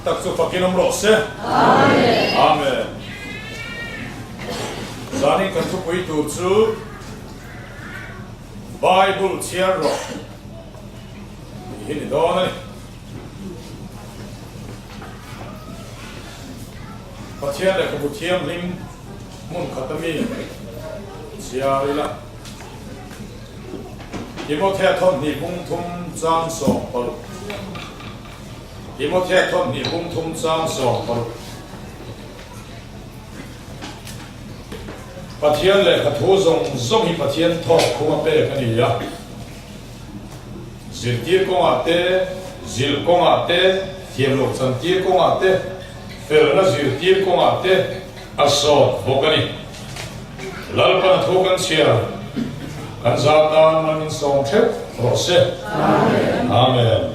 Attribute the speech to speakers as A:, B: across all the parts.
A: tak so pakinom rose. Amen. Amen. Zani kan tu pui tu chu Bible chiar ro. Ini do na. Pathian le ko thiam lim mun khatami chiar ila. Timothea thon ni bung thum chang so pal. Timothea thon ni bung thum chang so pal. Pathian le ka thu zong hi pathian tho khuma pe kani ya. Zil tir ko ate, zil ko ate, thiam lok chan tir ko ate, fel na zil tir ko ate, aso bokani. Lalpan thokan chia. Kan Satan manin song thep rose. Amen. Amen.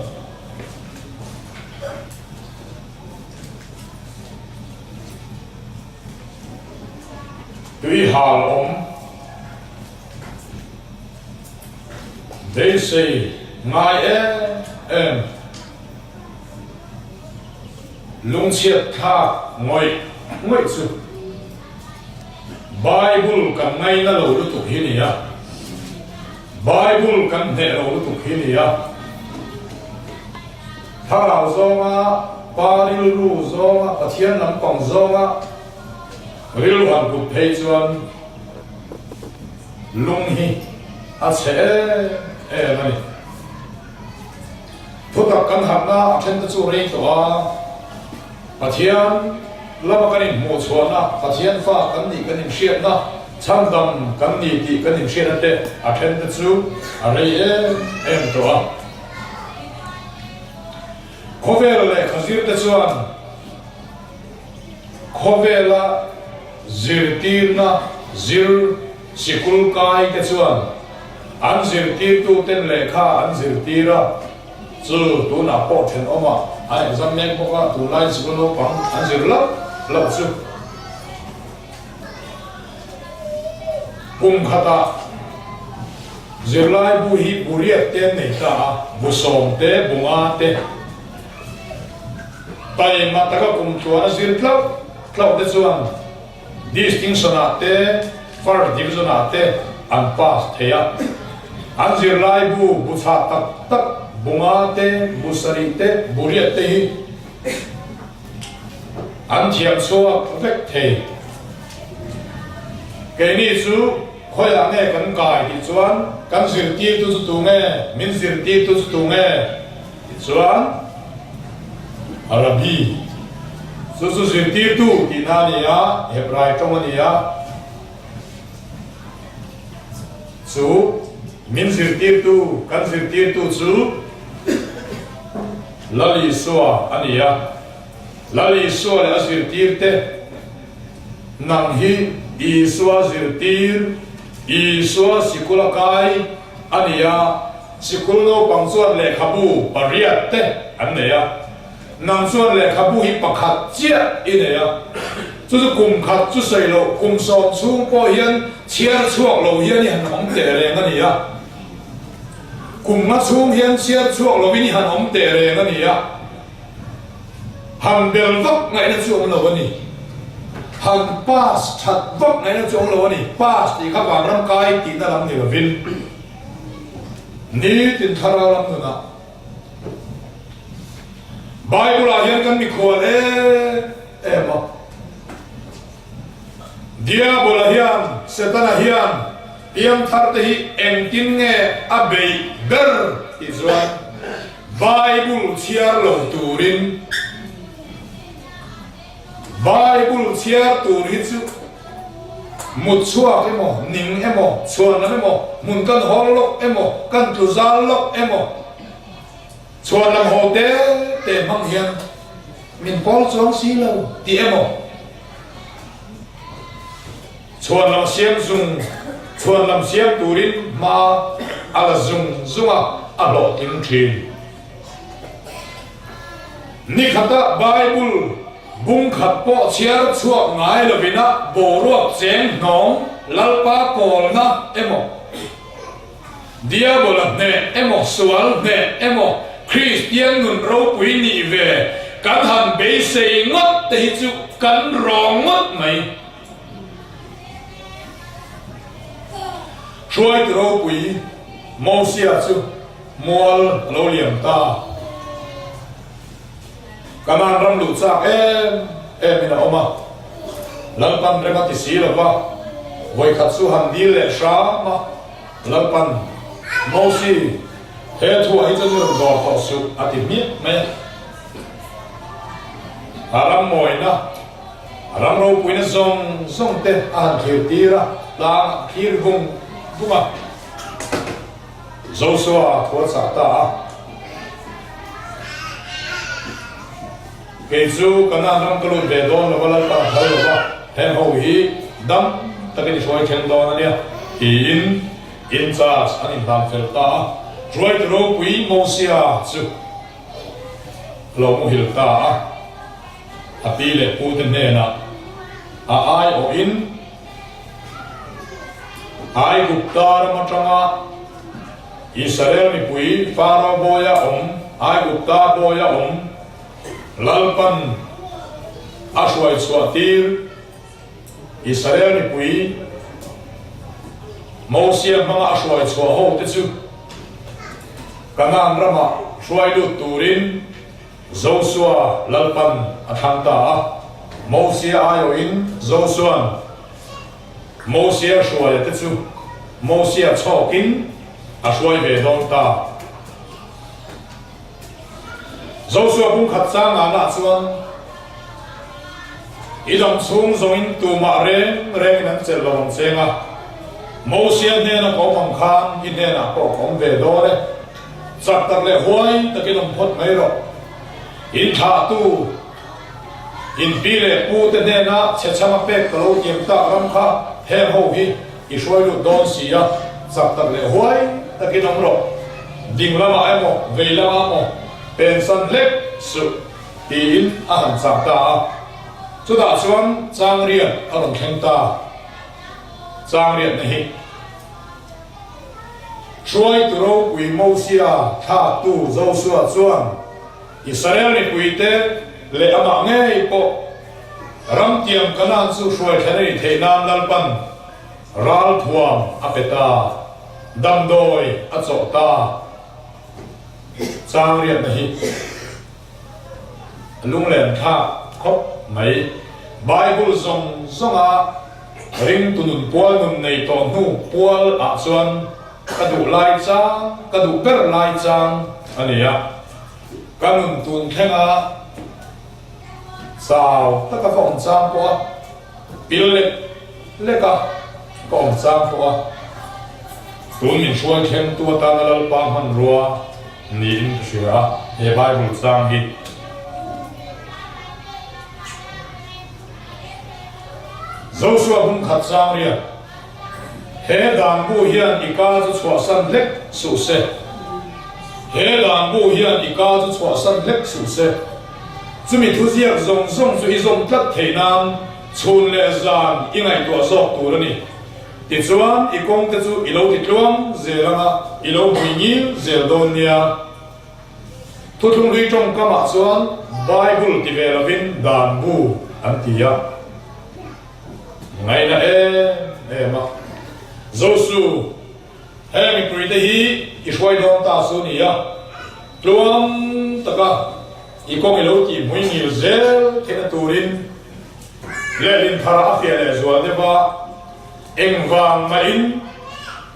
A: Tui hal they say ngai em lung chiat tha ngoi chu Bible kan ngai na lo lu tu hi ni ya Bible kan ne lo tu hi ni ya tha lao zonga paril ru zonga pathian lam pang zonga ril wan ku phei chuan lung hi a che mani thutak kan hamna then chu rei to a pathian lama kan in mo chuana pathian fa kan ni kan in hriat na chandam kan ni ti kan in hriat ate a then chu a rei em to a khovel le khazir te chuan khovela zir tir na zir sikul kai te chuan an zir tir tu ten le kha an zir tira chu tu na po then oma ai zam mek boka tu lai sikul lo pang an zir la chu kum khata zir lai bu hi buriat ten nei ta bu som te bunga te pai ma ta ka kum tu an zir tlau te chuan distinction ate far division ate an pass theya an zir lai bu cha tak tak bunga te busari te buriat te hi an thiam chuak vek the ke ni chu khoya nge kan kai ti chuan kan zir ti tu nge min zir ti tu nge chuan arabi Susu zirtir tu tinania Hebrai tongania chu min zirtir tu kan zirtir tu chu lali suwa ania lali suwa le zirtir te nang hi I suwa zirtir I suwa sikula kai ania sikul no pangsuan le khabu pariat te ania nang suan le khabu hi pakhat chia ine ya chu chu kum khat chu sei lo kum som chung po hian chiar chuak lo hian han om te re ngani ya kum ma chung hian chiar chuak lo ni han om te re ngani ya han bel vak ngai na chu lo ani han pas that vak ngai na chu lo ani pas ti kha wang ram kai ti na lam ni wa vin ni tin thara lam na Bible ahian kan mi khol ema diabol ahian setan ahian tiam thar te hi engtin nge abei ber Israel Bible chiar lo turin Bible chiar tur hi chu mut chua emo ning emo chuan emo mun kan hol lok emo kan tu zal lok emo chuan lam ho te mang hian min pol chong si lo ti emo chuan lam siam zung chuan lam siam turin ma ala zung zunga alo tim thin ni khata Bible bung khat po chiar chuak ngai lo bina boruak cheng nong lalpa pol na emo diabol ne emo sual ne emo Christian nun ro pui ni ve kan han be sei ngot te hi chu kan rong ngot mai chuai tro pui mo sia chu mual lo liam ta kanan ram lu chak em ina oma lalpan rema ti si lo ba voi khat su han dil le sha ma lalpan mo si he thu ai chân được gò phò su ati mi me aram moi na aram ro pui na song te an khir tira la khir gung kuma zo so a thua sa ta ke zu kana ram kalun ve don lo la ta thal lo ba hem ho hi dam takin shoi chen don ania in charge an in dan fel ta roi ro pui mo sia chu lo mo hil ta ati le pu ten ne na ai o in ai guptar matanga Israel ni pui Pharaoh boya ai gupta boya lalpan ashwai swatir Israel ni pui Moses mga ashwai swa ho tetsu kanan rama shwai lu turin Joshua lalpan athanta Moses ayo in Joshua Moses shwai tetsu Moses chokin ashwai ve don ta Joshua bung khat sang na chuan idam chung zoin tu ma reng nan chel lom chenga Moses ne na ko pang khan in ne na ko kom ve do le sak tak le huai takin om phot mai ro in tha tu in pi le pu te ne na che chama pe ko yem ta ram kha he ho hi I shoi lu don sia sak tak le huai takin om ro ding lama ai mo ve lama mo pensan lek su tin ahan sak ta chu da chuan chang rian aron kheng ta chang rian nei shoi tu ro pui mo sia tha tu zo suwa chuan Israel ni pui te le ama nge po ram tiam kanan su shoi thani the nam lalpan ral thuam apeta dam doi a cho ta chang rian nei lung len tha khop mai Bible zong a ring tunun pual nun nei to nu pual a chuan kadu lai chang kadu per lai chang ania kanun tun khenga sao ta ka phong chang po pil le ka phong chang po tun min shuai khem tu ta na lal pang han ruwa ni in shira he Bible chang hi Joshua bung khat chang ria he dan bu hian ika chu chwa san lek su se he dan bu hian ika chu chwa san lek su se chumi thu ziak zong chu I zong tlat theinam chun le zan ingai to zok tu ni ti chuan I kong te chu I lo ti tluang zelanga I lo buingil zel don nia thu thung ri tong kama chuan Bible ti velavin dan bu an tia ngay na ma Joshua he mi pui te hi I shwai don ta su ni ya tluang taka I kong I lo ti buingil zel thena turin le lin thara afia le zual de ba eng wang ma in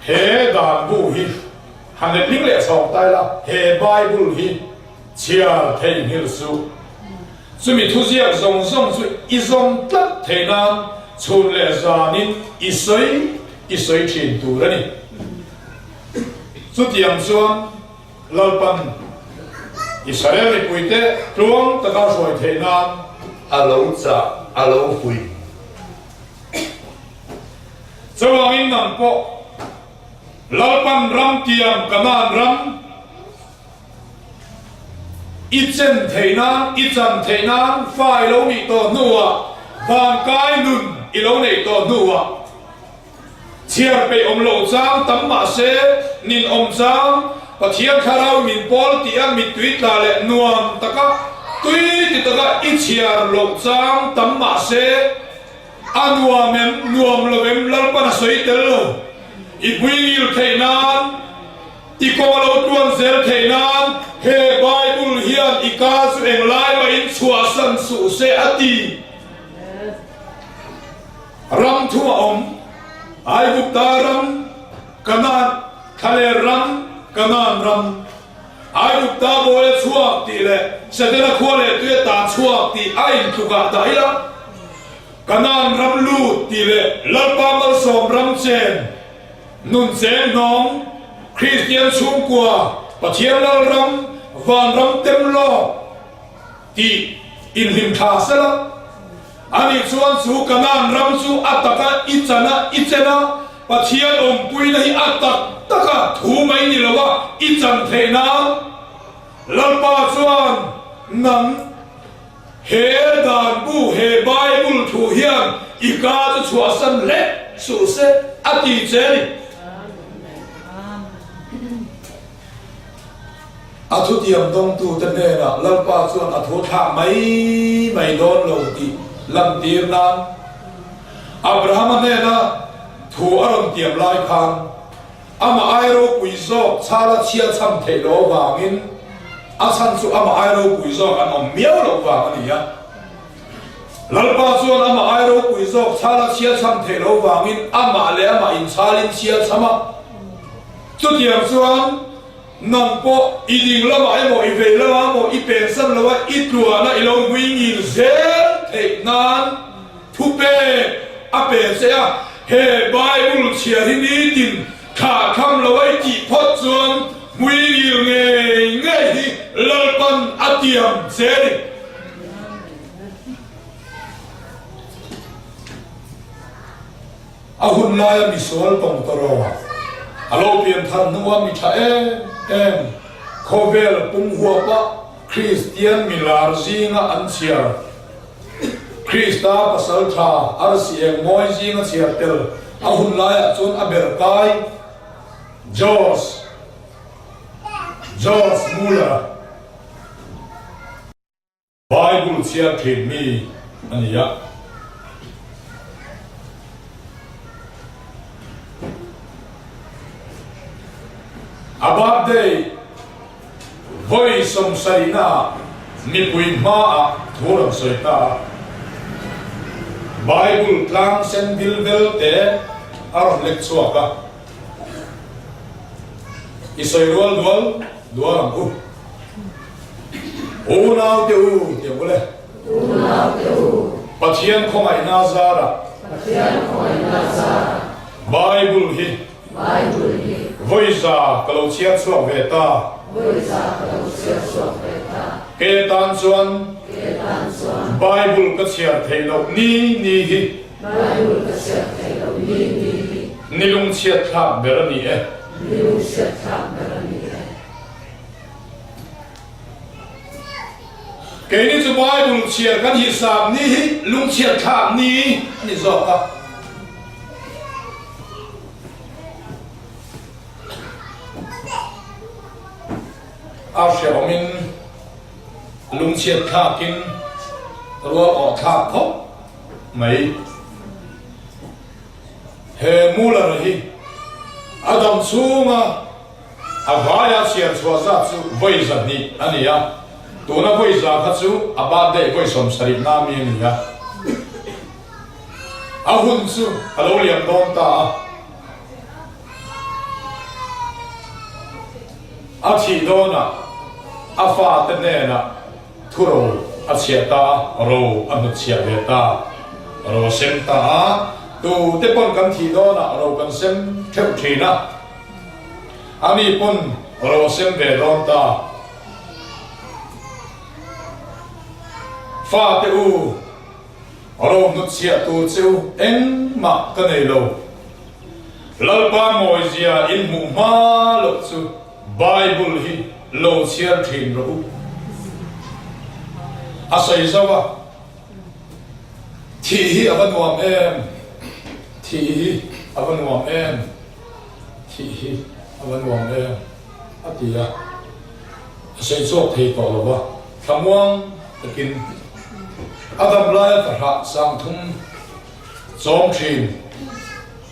A: he dan bu hi han le ling le chong tai la he Bible hi chia thei hil su chumi thu ziak zong chu I zong tlat theinam chun le zanin isoi thin tu rani chu tiang chuan lalpan Israel ni puite tluang taka shoi theinam alo cha alo fui chawangin nan po lalpan ram tiang kanan ram ichan theinan fai lo mi to nuwa van kai nun I lo nei to nuwa chiar pe om lo chang tam ma se nin om chang pathian kharau min pol tiang mi tuit la le nuam taka ตุยติดกับอิเชียร์ลงจังตั้มมาเสอันว่าเมมนวมละเวมลัลปนสวยเตลอีกวิ่งเทนันอีกกอลดวนเซลเทนันเฮไบเบิลเฮียนอีกาสุเองไลมาอินชัวสันสุเซอตีรำทั่วไอ้บุตรรำกันนันทะเลรำกันนันรำไอ้บุตรโบเลชัวตีเลเสด็จขั้วเลตัวตาชัวตีไอ้ทุกข์ได้ละกันนันรำลูตีเลลัลปามัลสมรำเชนนุนเซนน้องคริสเตียนชุ่มกว่าปะเทียนลัลรำวันรำเต็มโลกที่อินหิมทาสละอันนี้ส่วนสู่กันนันรำสู่อัตตะอิจนะอิจนะปะเทียนปุยในอัตตะกะถูไม่นี่ละว่าอิจันเทนาลัลปาส่วนนั้นเฮดานบูเฮไบเบิลถูเฮียนอีกาจะชัวสันเล็สุเซอติเจริอาทุติยมตรงตูตันเนนะลัลปาส่วนอาทุท่าไม่โดนโลดีลำตีนนั้นอับราฮัมเนนะถูอารมณ์เตียมลายพันอามาไอโรกุยโซชาลาเชียชัมเทโลวางินอาชันสุอามาไอโรกุยโซอันอมเมียวโลวางินยะลัลปาส่วนอามาไอโรกุยโซชาลาเชียชัมเทโลวางินอามาเลอามาอินชาลินเชียชัมจุดเดียวส่วนนังโปอีดิงละมาไอโมอีเวละมาโมอีเป็นสันละว่าอีตัวน่ะอีลงวิ่งยิงเซลเทนานทุเปอเปเสียเฮไบเบิลเชียที่นี้ดินขาคำละไว้จีพอดส่วนวิ่งยิงเงยลัลปันอเตียมเซริอาหุ่นลายมิสวลตงตรออาโลเปียนทันนัวมิชาเอ็มโคเวลปุ่มหัวปะคริสเตียนมิลาร์ซิงอันเชียคริสตาปัสสัลทาอาร์ซีเอ็มมอยซิงเชียเตลอาหุ่นลายจนอเบรกายจอร์จมูลาไบเบิลเชียเทมีอันนี้อาบาดเดย์ไว้สมสัยน่ามีปุยมาทั่วสายตาไบเบิลกลางเซนดิลเวลเตอารมณ์เล็กชัวกะอิสราเอลดวลโอนาวเตียวเลยปัจจัยของไอ้นาซาระไบเบิลฮีวิซากลาวเชียสวกเวตาเกตันส่วนไบเบิลก็เชียร์เทโลนี่นิลุงเชียร์ทับเบรนีเกนี่จะไบเบิลเชียร์กันฮิสามนี่ลุงเชียร์ทับนี่นี่จบครับอาเชียร์มินลุงเชียร์ทับกินรัวออกทับเขาไม่เฮมูลาร์ฮีอาดัมซูมาอาวายาเชียร์ชัวร์ซับซูไว้จัดนี้อันนี้อะตัวนั้นไว้จัดซูอาบาดเดย์ไว้สมสริปนามีนี่อะอาหุ่นซูอาโลเลียมโดนตาอาชีโดนะอาฟาเตเนนะทุโรอาเชียตาโรอันุเชียเวตาโรเซมตาตูเตปนกันทีโดนะโรกันเซมเทวทีนะอันนี้ปนโรเซมเวโดนตาฟาเตอูโรนุเชียตูเซวเอ็งมากันเอโลลัลปาโมยเซียอินมุมาลซูไบเบิลฮีโลเชียร์ทีมรู้อาศัยซะว่าที่อวันวามเอ็มที่อวันวามเอ็มที่อวันวามเอ็มอาทิตย์อาศัยโชคที่ต่อหรือว่าคำว่า takin adam lai ka ha sang thum chom thin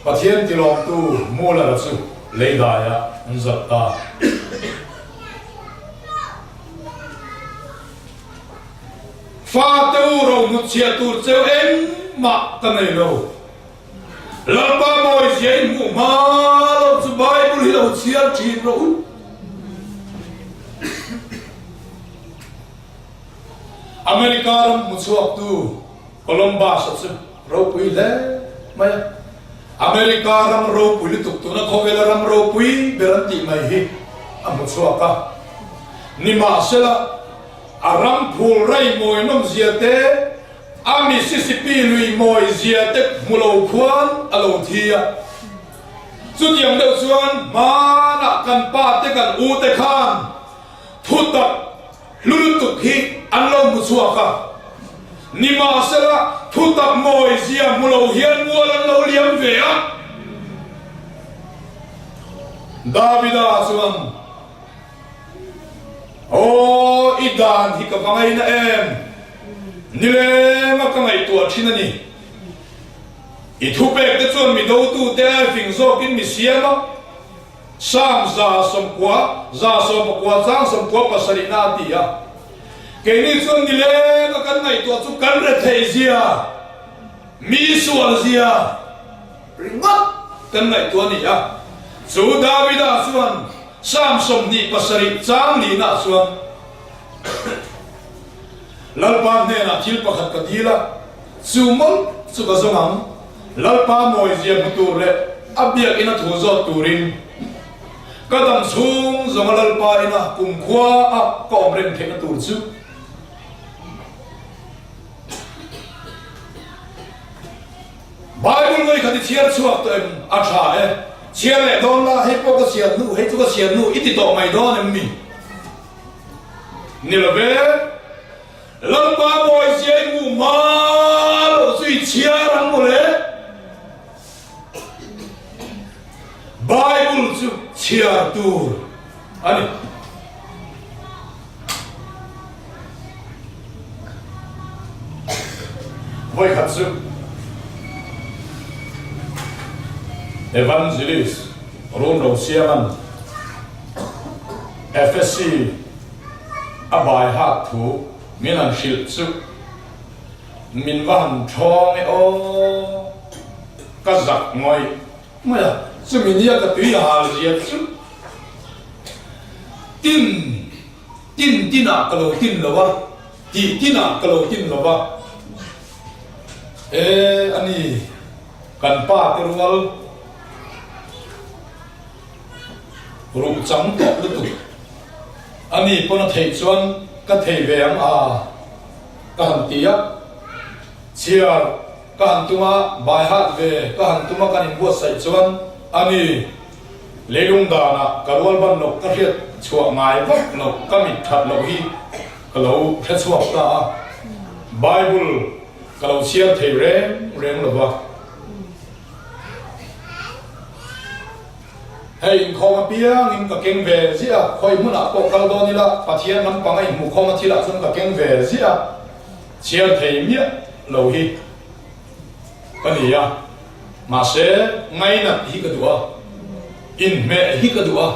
A: pathian tilom tu mula la chu leidaya anzata fa tu ro mu chia tu cheu em ma ka nei lo lalpa moi jen mu ma lo chu bible hi lo chia thin ro America ram mu chuak tu Columbus chu ro pui le mai America ram ro pui li tuk tu na khowela ram ro pui beranti mai hi amu chuaka ni ma sela aram phul rai moi nom ziate a Mississippi lui moi ziate mulo khuan alo thia chu tiang deuh chuan mana kan pa te kan u te khan thuta lulutuk hi anlo mu chuaka ni ma sela thuta moi zia mulo hian mualan lo liam ve a Davida chuan o idan hi ka vangai na em nile ma ka ngai tu thina ni I thu pek te chuan mi do tu te fing zo kin mi siama sam za som kwa chang som kwa pasari na tia ke ni chuan nile ma kan ngai tu chu kan re thei zia mi sual zia ringa kan ngai tu ni ya chu Davida chuan sam som ni pasari chang li na chuan lalpa ne na thil pakhat ka dila chumol chu ka zongang lalpa moi zia mutur le abia ina thu zo turin kadam chung zong lalpa ina kum khwa a kom ren thena tur chu Bible noi khati chiar chuak to em a tha e chiar le don la he po ka chiar nu he chu ka chiar nu iti to mai don em mi nilave lalpa moi zia ngu ma lo sui chiar ang mo le Bible chu chiar tur ani voi khat chu evangelist ron ro siaman FSC abai hat thu min an shil chu min van thong e o ka zak ngoi maya chu min ya ka tui hal zia chu tin ka lo tin lo wa tina ka lo tin lo wa ani kan pa te rual ru chang to lu tu ani pona thei chuan ka thei veang a ka han tia chiar ka han tuma bai hat ve ka han tuma kan in buat sai chuan ani lelung dana karwal ban lo ka riat chua ngai vak lo ka mit that lo hi ka lo phe chuak ta Bible ka lo chiar thei reng lo ba hey in khoma piang in ka keng ve zia khoi mun a ko kal do ni la pathian man pangai mu khoma thila chun ka keng ve zia chiar thei mia lo hi kani ya ma se ngai na hi ka duwa in me hi ka duwa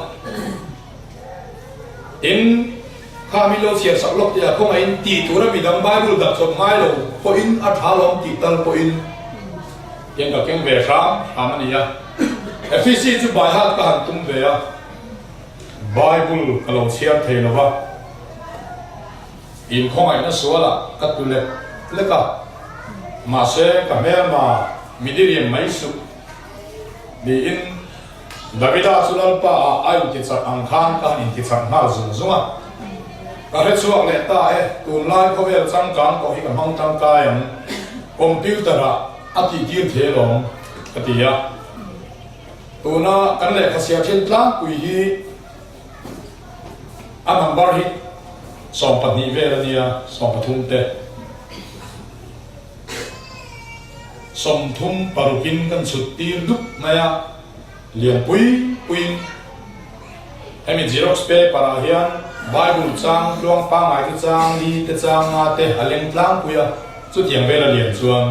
A: in kha mi lo chiar sak lok ya khoma in ti tu ra mi dang Bible da chok ngai lo po in a thalom ti tal po in yang ka keng ve sa amani ya FSC chu bai hat ka han tum ve ya Bible ka lo chiar thei lo ba in khongai na suala ka tu le ka ma se ka me ma midiriam mai su ni in Davida sulal pa ai ti cha ang khan ka in ti chang na zu zunga ka he chuak le ta e tun lai ko vel chang kang ko hi ka hong tang ka yang computer a ati tir the long ka ti ya tuna kan le ka sia chen tlang kui hi a number hi som pat ni ve la nia som pathum te som thum parukin kan sutir dup maya lian pui hemi xerox pe para hian Bible trang luang pa ngai te trang li te trang nga te haleng tlang puya chu tiang ve la lian chuan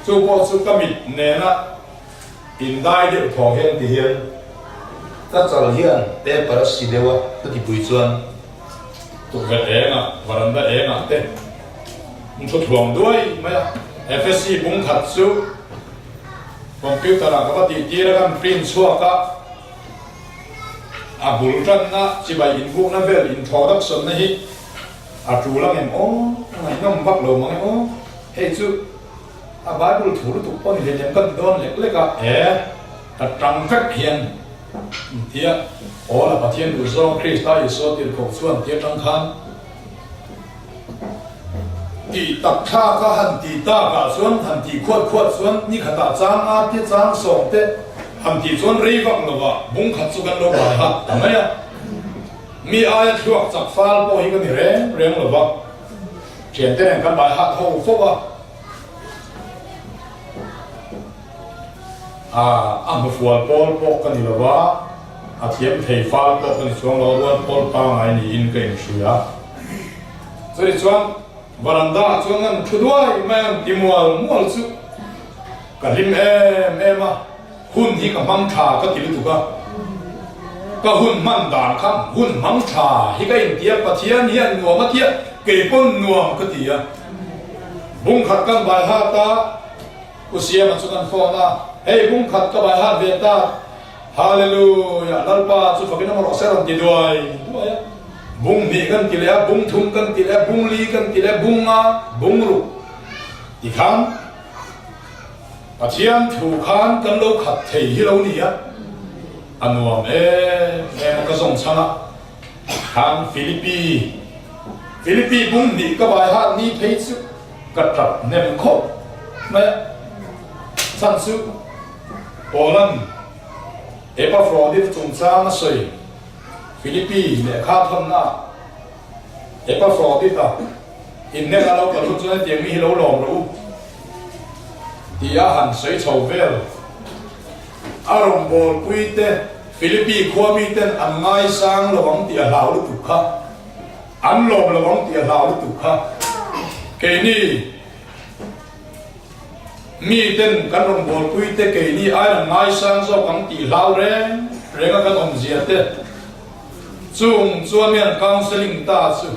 A: chu po chu kamit ne na in dai de thong hen ti hian ta chal hian te para si dewa ta ti pui chuan tu ve e na varanda e na te chu thuang duai ma FSC bung khat chu computer la ka ti ti ra kan print chua ka a bulran na chi bai in bu na vel introduction na hi a tu lang em o ngai nom bak lo mang o he chu a Bible thu lu tu pon le lem kan don le ka ta tang phek hian tia o la pathian u zo Christa iso tir ko chuan tia tang khan ti tak tha ka han ti ta ka chuan han ti khot khot chuan ni khata chang a ti chang song te han ti chuan rei vak lo wa bung khat chu kan lo ba ha tamaya mi ai thuak chak fal po hi ka ni reng lo wa chen te kan ba ha tho fo wa am fual pol po kan ni lo wa a thiam thei fal po kan chuang lo wan pol pa ngai ni in ka in shuya so ri chuan varanda chuan an thuduai man timual mual chu kalim em a hun hi ka mang tha ka ti lu ka hun man dan kham hun mang tha hi ka in tia pathian hian nuam a tia ke pon nuam ka ti a bung khat kan bai ha ta ku siam chu kan fo na hey bung khat ka bai ha ve ta hallelujah lalpa chu fakina mo seram ti duai bung mi kan ti le bung thum kan ti le bung li kan ti le bung a bung ru ti kham pathian thu khan kan lo khat thei hi lo ni a anuam ka song changa kham Philippi bung ni ka bai ha ni phei chu ka trap nem kho ma san su Poland Epaphroditus chung chang soi Philippi le kha thon na Epaphroditus in ne la lo ka lu chuan tiang mi hi lo lom ro tia han soi chou vel arom bol pui te Philippi khua mi ten an ngai sang lo wang tia lau lu tu kha an lom lo wang tia lau lu tu kha ke ni mi ten kan rom bol pui te ke ni ai an ngai sang so wang ti lau re ga kan om zia te chung chuan mian counseling ta chu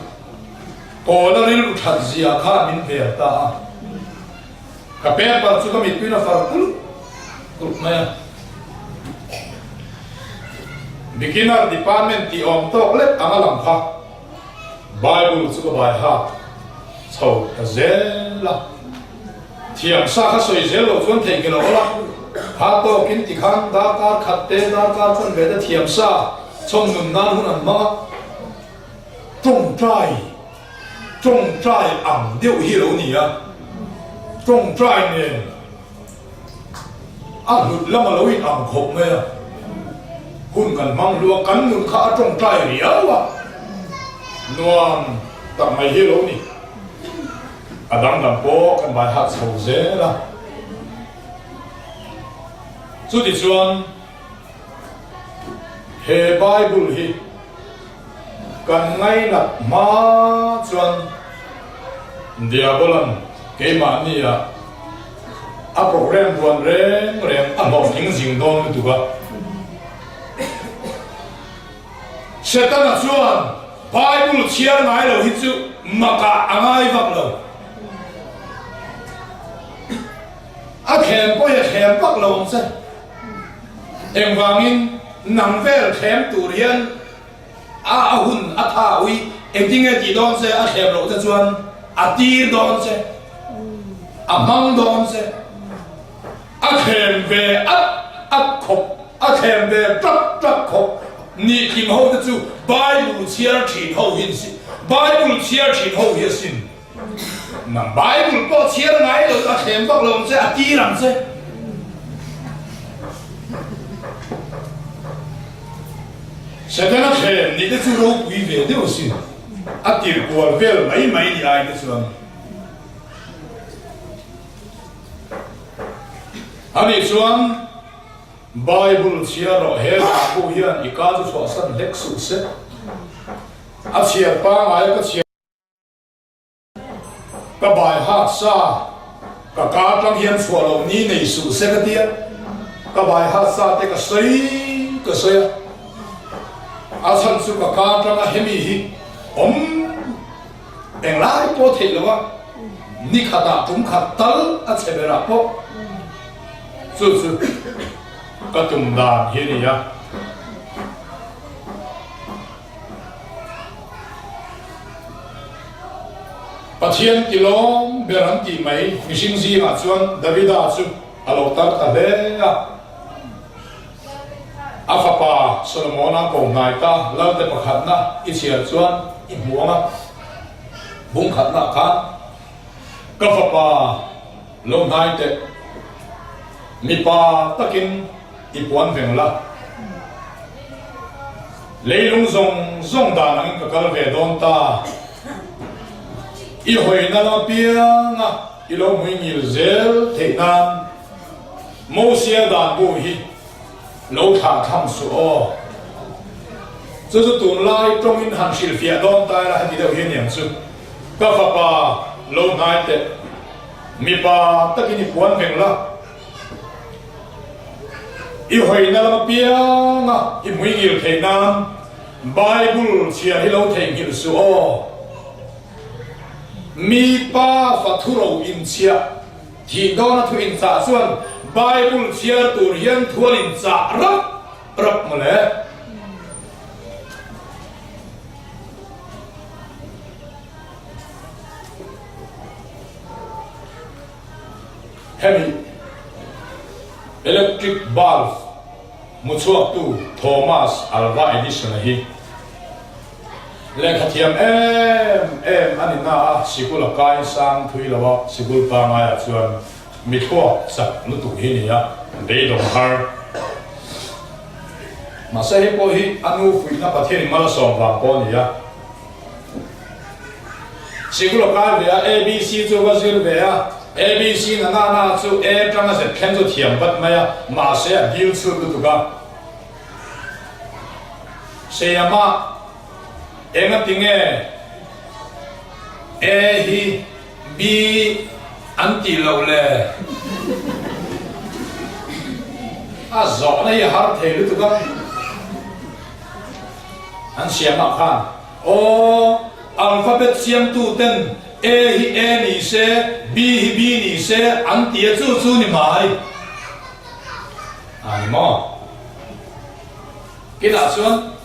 A: ko la ril that zia kha min ve ta ka pe pa chu ka mi pina far kul ma beginner department ti om to le amalam kha Bible chu ko bai ha chou ta zela thiam sa kha soi zelo chuan thei ke lo la ha to kin ti khan da ka khat te da ka chuan ve da thiam sa chong nun nan hun an ma trong trai ang deu hi lo ni a trong trai ne a lut lama lo in ang khop me a hun kan mang lua kan nun kha trong trai ria wa nuam tak mai hi lo ni adam dam po kan bai hat so ze la chu ti chuan he Bible hi kan ngai nat ma chuan diabolan ke ma ni a program buan reng a lo ning jing don tu ba Satan chuan Bible chiar ngai lo hi chu maka angai vak lo a khem po ya khem pak lo se em wangin nang vel khem tur hian a hun a tha ui em tinge ti don se a khem lo te chuan a tir don se a mang don se a khem ve a khop a khem ve trak khop ni kim ho te chu Bible chiar thin ho hin si Bible chiar thin ho hi sin na Bible po chiar ngai lo a khem pak lo se a ti ram se Satan a khem ni te chu ro pui ve de o sin a tir kwal vel mai ni ai te chuan ani chuan Bible chia ro he la bu hian I ka chu san lek su se a chia pa ngai ka chia ka bai ha sa ka tang hian chua lo ni nei su se ka tia ka bai ha sa te ka sei a san su ka tang a hemi hi eng lai po thei lo wa ni khata tum khatal a chebera po chu ka tum dan hi ni ya Pathian tilong beran ti mai mishing zi nga chuan Davida chu alo tar ta be a afapa Solomona ko ngai ta lam te pakhat na I chia chuan I muanga bung khat na kha ka fapa lo ngai te mi pa takin I puan veng la leilung zong da nang ka kal ve don ta I hoi na la pianga I lo mui ngil zel te nam mo sia dan bu hi lo tha tham su o zu tun lai trong in han sil fia don ta la hadi deu hian yang chu ka fa pa lo ngai te mi pa takini puan veng la I hoi na la pianga I mui ngil te nam Bible chia hi lo te ngil su o mi pa fathuro in chia thi dona thu in cha chuan Bible chia tur hian thuan in cha rap male hemi electric bulb muchuak tu Thomas Alva Edison hi lekha thiam em ani na sikul kai sang thui lawa sikul pa nga chuan mi thua sak nu tu hi ni ya dei dong har ma se he po hi anu fui na pathian ma som wa po ni ya sikul kai ve ABC chu wa zil ve ya ABC na chu e tang se khen chu thiam bat ma ya ma se dil chu tu ga se ya ma enga tinge e hi b anti lo le a zo na ye har the lu tu ka an siam ma khan o alphabet siam tu ten e hi e ni se b hi b ni se anti chu ni mai ani mo kila suan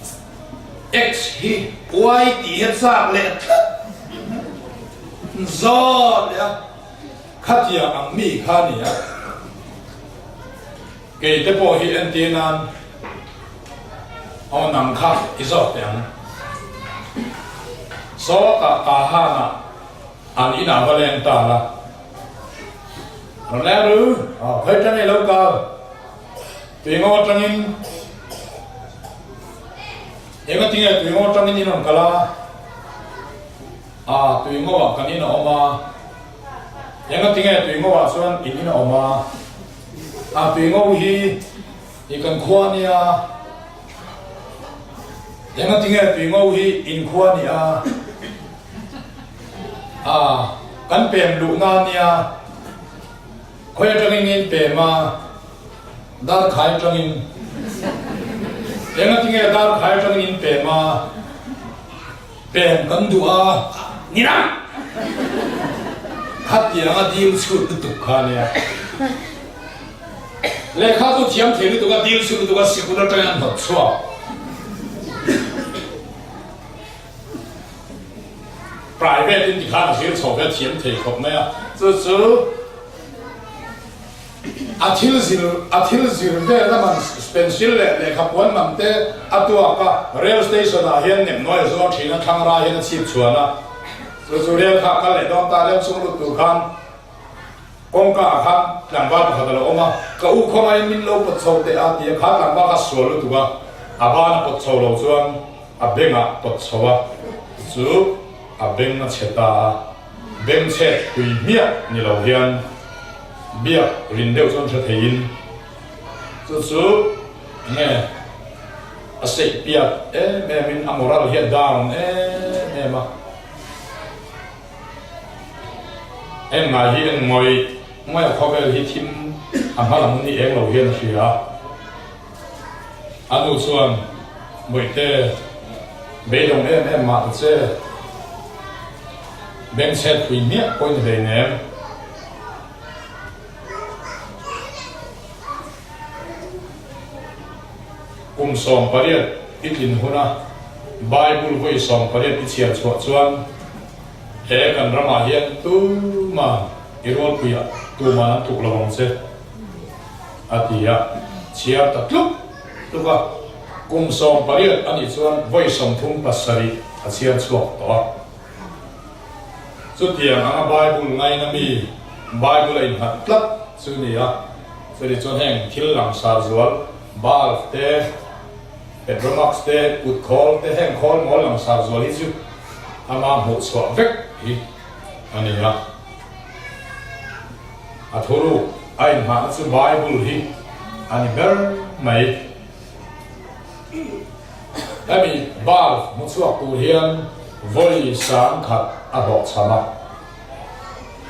A: X hi Y ti het sak le zo ya khat ya ang mi kha ni ya ke te po hi antenan on nam kha izot yang so ka ha na an ina valen ta la la ru phai ta ne lo ka ti ngo tangin Ega tinga tu ngo tangin ni non kala tu ngo wa kanina oma ega tinga tu ngo wa suan inina oma tu ngo hi ikan khwania ega tinga tu ngo hi in khwania kan pem lu na nia khoya tangin in pe ma dar khai tangin Yang tinggal dar khai tang in pe ma pe kan du a ni na khat ya nga dil chu tu kha ne le kha tu thiam theli tu ga dil chu tu ga sikula ta yan thot chwa private in di kha na sil chho ga thiam thei khop na ya chu athil zir ve la man pencil le khapuan mam te atua ka rail station a hian nem noi zo thina thangra hian chip chuana chu rail kha ka le dom ta le chung lu tu khan kong ka khan langwa ka da lo oma ka u khoma in min lo pot chho te a ti kha langwa ka so lu tu ga abana pot chho lo chuan abenga pot chowa chu abenga cheta beng che tui mia ni lo hian bia rin deu chon tha thein สุดๆเนี่ยอาศัยเปียกแม่มินอโมรัลเฮียดาวแม่มางานที่งอยไม่เข้าไปที่ทีมอันพัลมุนี่เราเห็นเสียอันนู้นส่วนบ่อยเต้เบดงมาเจ้เบนเซตคุยเมียคนเบนเนี่ยกุมสองประเดี๋ยวอีกหนึ่งหัวนะไบเบิลคุยสองประเดี๋ยวที่เชียร์ชวนชวนกันรามาเฮียนตู้มาอีรอดคุยตู้มานั้นถูกระวังเสียอาทิตย์เชียร์ตัดลุกตัวก็กุมสองประเดี๋ยวอันนี้ชวนไว้ส่งทุ่งปัสสาวะเชียร์ชวนตัวสุดที่อ่ะไบเบิลไงนะมีไบเบิลอินหัดลับสุดนี้สุดที่ชวนแห่งทิลลังซาจวลบาลเตเป็นรมักเตอุดคอลเตแห่งคอลมอลลังซาจวลที่สุดอามาหมดสวะเวกอันนี้อัทุรุไอ้หมาสุไบเบิลฮีอันนี้เบอร์ไม่แล้วมีบาลมุสวะกูเฮียนวอลีสามขัดอาบอกสาม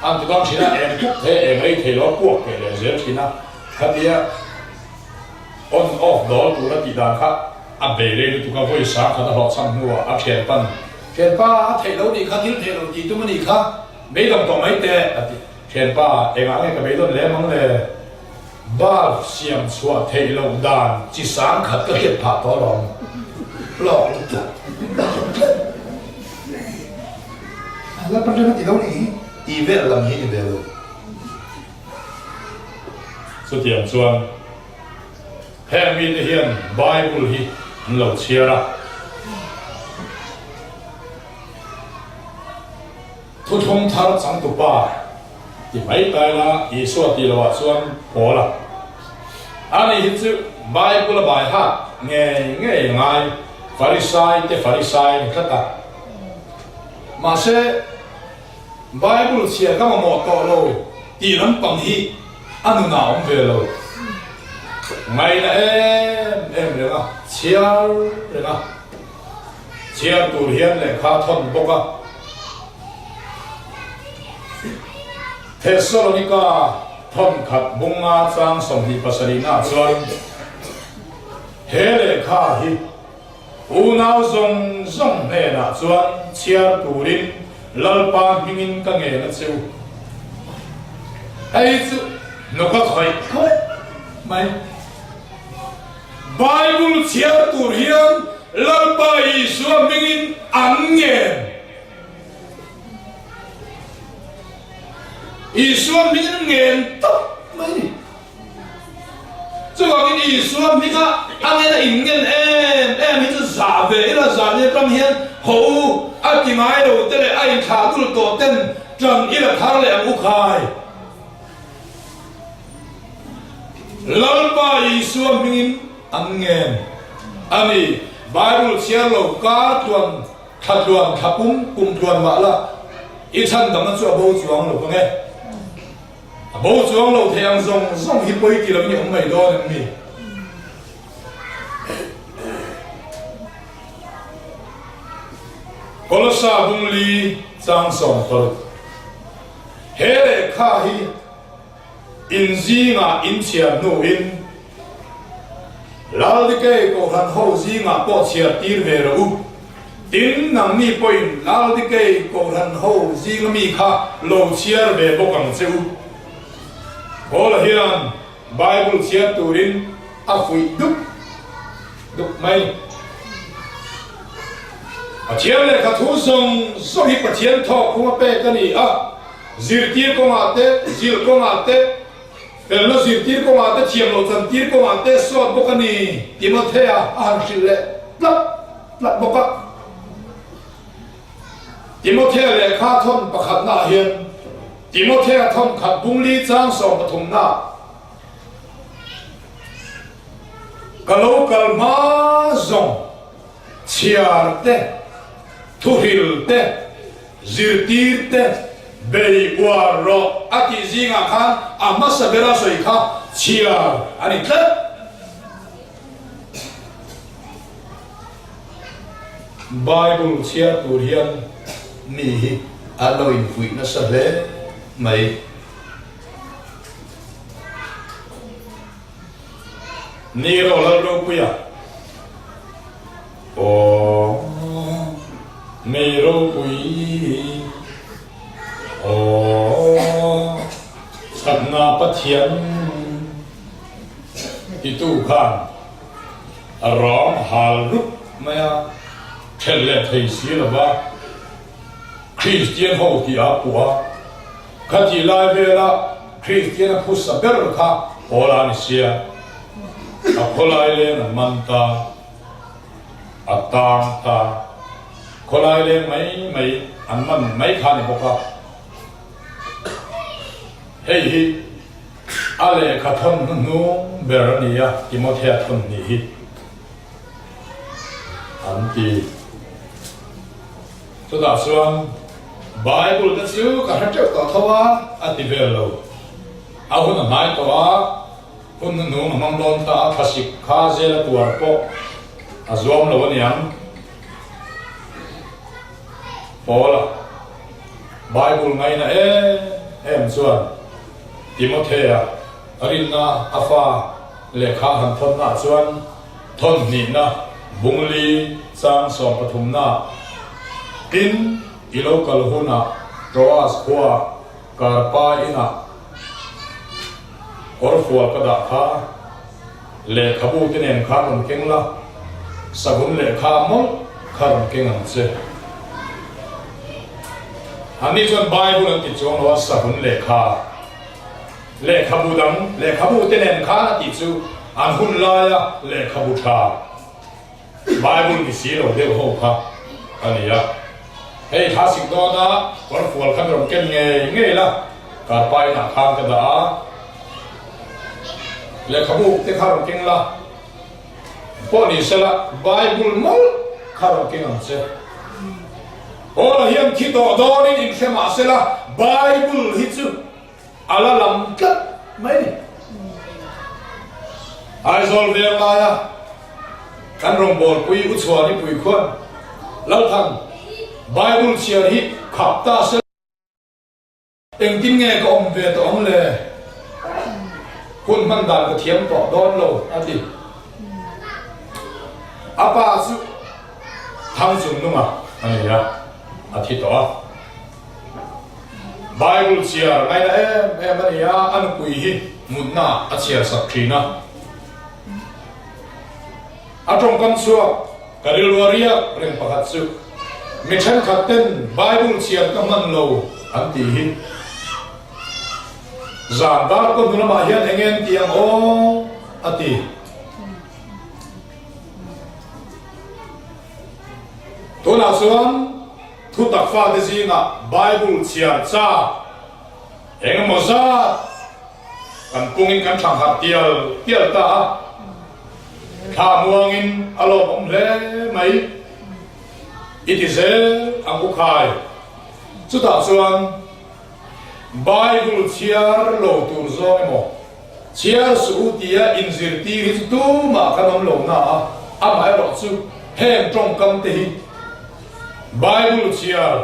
A: อันที่ต้องชินะทุกเทไอ้เทล้อพวกเกลือเสียชินะคันเดียออนออฟดอลตัวละกี่ดังครับอันเบรย์ตัวก็วอลีสามขัดอาบอกสามหัวอันเขียนปันเขียนป้าเทล้อนี่ครับที่เทล้อที่ตัวมันนี่ครับไม่ต้องไม่เตะเขียนป้าเองอะไรก็ไม่ต้องเล่นมั้งเลยบาลเสียมสวะเทล้อดานจีสามขัดก็เขียนผ่าตัวลองหลอกจ้ะ
B: แล้วประเด็นที่เราหนีอีเวนต์ลำนี้เดียว
A: สุดที่ส่วนแห่งวิญญาณไบเบิลฮีเราเชื่อละทุกทงทาร์สังตุปาที่ไม่ตายละอีสวดที่เราส่วนพอละอันนี้ฮิตซึไบเบิลไบฮะง่ายฟาริสัยเตฟาริสัยนี่ก็ตามาเช่ไบเบิลเชื่อก็มาหมดต่อเลยที่นั้นปังฮีอันนู้นน่าอมเวลเลยไม่นะเลยนะเชื่อเลยนะเชื่อตัวเฮียนเลยข้าทนบอกว่าเทสโลนิกาทนขัดบุงอาจางสมที่ปัสสีนาส่วนเฮเลข้าฮีอูน่าซงเฮน่ะส่วนเชียร์ตูรินลลปานมิงกังเงินเซลไอ้สุนกคอยไม่ไบเบิลเชียร์ตูรินลลปานอิสวามิงอังเงินอิสวามิงเงินตุ๊ไม่这个跟你说，你看，俺那银元你这啥味了？啥呢？当天好，啊，点买了，得来爱查到了多等，整一了他两不开。老爸一说明银元，俺们Bible写了家段，他段他公段完了，一场咱们做包装了，不呢？包装了太阳送一杯给了你红梅多的米，过了3公里张送回，黑嘞卡希，因子啊因钱努因，老的个个很好子啊过钱点没了有，顶能你不因老的个个很好子个米卡老钱没不讲究。พอละเฮียนไบเบิลเชียร์ตูรินอาฟุยดุไหมเชียร์เลยข้าทุส่งให้ประเทศทอกkumaเป้กันนี่ซิลตีร์ก็มาเตะซิลก็มาเตะเป็นแล้วซิลตีร์ก็มาเตะเชียงโลจันตีร์ก็มาเตะสวดบุกันนี่ติโมเธียอ่านสิเลยลับบุกติโมเธียเลยข้าทนประคับหน้าเฮียนติโมเธียทำขัดบุงลีจางส่งปฐมนากะโลกะลมาซงเชียร์เตทุฮิลเตซิลตีร์เตเบย์วาร์โรอาทิซิงาคันอามาสเบราสอยข้าเชียร์อันนี้เต Bible เชียร์ตัวเรียน
B: mi hi aloin fui na sa le mai
A: นี่เราคุยอ่ะโอ้นี่เราคุยโอ้สักนาปะเทียนที่ตู้ข้างร้องหาลุกไม่อะเทเลเทสีหรือว่าคริสเตียนเขาที่อาปัวขัดจีไลเวลาคริสเตียนผู้สับเบลค่ะโอลานิเซียอาคนไล่เลี้ยงมันตาอัตตาตาคนไล่เลี้ยงไม่อันมันไม่ขานิบกะเฮ้ยอะไรขัดทนนู้เบรนียที่มาเทียทนนี่อันที่สุดท้ายส่วนไบเบิลนั่นสิวการเจ้าตัวทว่าอันที่เวลาเอาคนนั้นไม่ตัวคนนั้นนู้มันโดนตาภาษิข้าเจริญตัวปกอาจวมเราวันยังพอละไบเบิลไงนะมส่วนติโมเธียอรินนาอาฟาเลขาหันทนนาส่วนทนนี่นะบุงลีสร้างสมปฐุมนากินอิโลกัลหุนาโรอาสขัวการปาอินะอรฟัวกระดาษาเลขาบูติเนนขามันเก่งละสกุลเลขามลขามันเก่งอันเสอันนี้ส่วนไบเบิลติดจงว่าสกุลเลขาบูดังเลขาบูติเนนขาติดจูอันหุ่นลายเลขาบูชาไบเบิลมีสีเราเดียวหัวค่ะอันนี้อะเฮ้ยท้าสิ่งโดนนะอรฟัวขันรมเก่งไงละการไปหนักข้างกระดาษเลขาบูที่ข้าเราเก่งละพวกนี้เสละไบเบิลมั้งข้าเราเก่งอันเสโอ้เราเห็นคิดโดนนี่อินเสมาเสละไบเบิลฮิตซูอะไรลำกัดไม่ไอโซลเวียร์มาอะกันรองบอลปุยอุศวานี่ปุยขวัญแล้วท่านไบเบิลเชียร์ฮิขับตาเสเอ็งกินไงก็อมเวตอมเลยคุณมันดันกระเทียมต่อดอนโลอันนี้อาปาสุทำจุ่มนุ่มอ่ะอันนี้อะอาทิตย์ต่อไบเบิลเชียร์ไงนะมันนี่อะอันกุยฮิมุนน่าอาเชียร์สักทีนะอาตรงกันชัวกระดิลวารียเรื่องประคัตสุมิเช่นขัดเต้นไบเบิลเชียร์ก็มันโลอันที่ฮิจานดาร์คนนู้นมาเห็นเองที่ยังโอ้อติตัวน่าส่วนทุกตักฟ้าเดซิงะไบเบิลเชียร์จ้าเองมั่วซะกันกุ้งอินกันช่างหัดเตียวตาข้ามัวงินอารมณ์เล่ไหมอิติเซอังกุคายสุดท้ายส่วนไบเบิลเชียร์โลตูร์โซเอโมเชียร์สูติยาอินซิร์ตีฮิสตูมาขนมโลน่าอาไม่รอดสุเฮมตรงกันตีไบเบิลเชียร์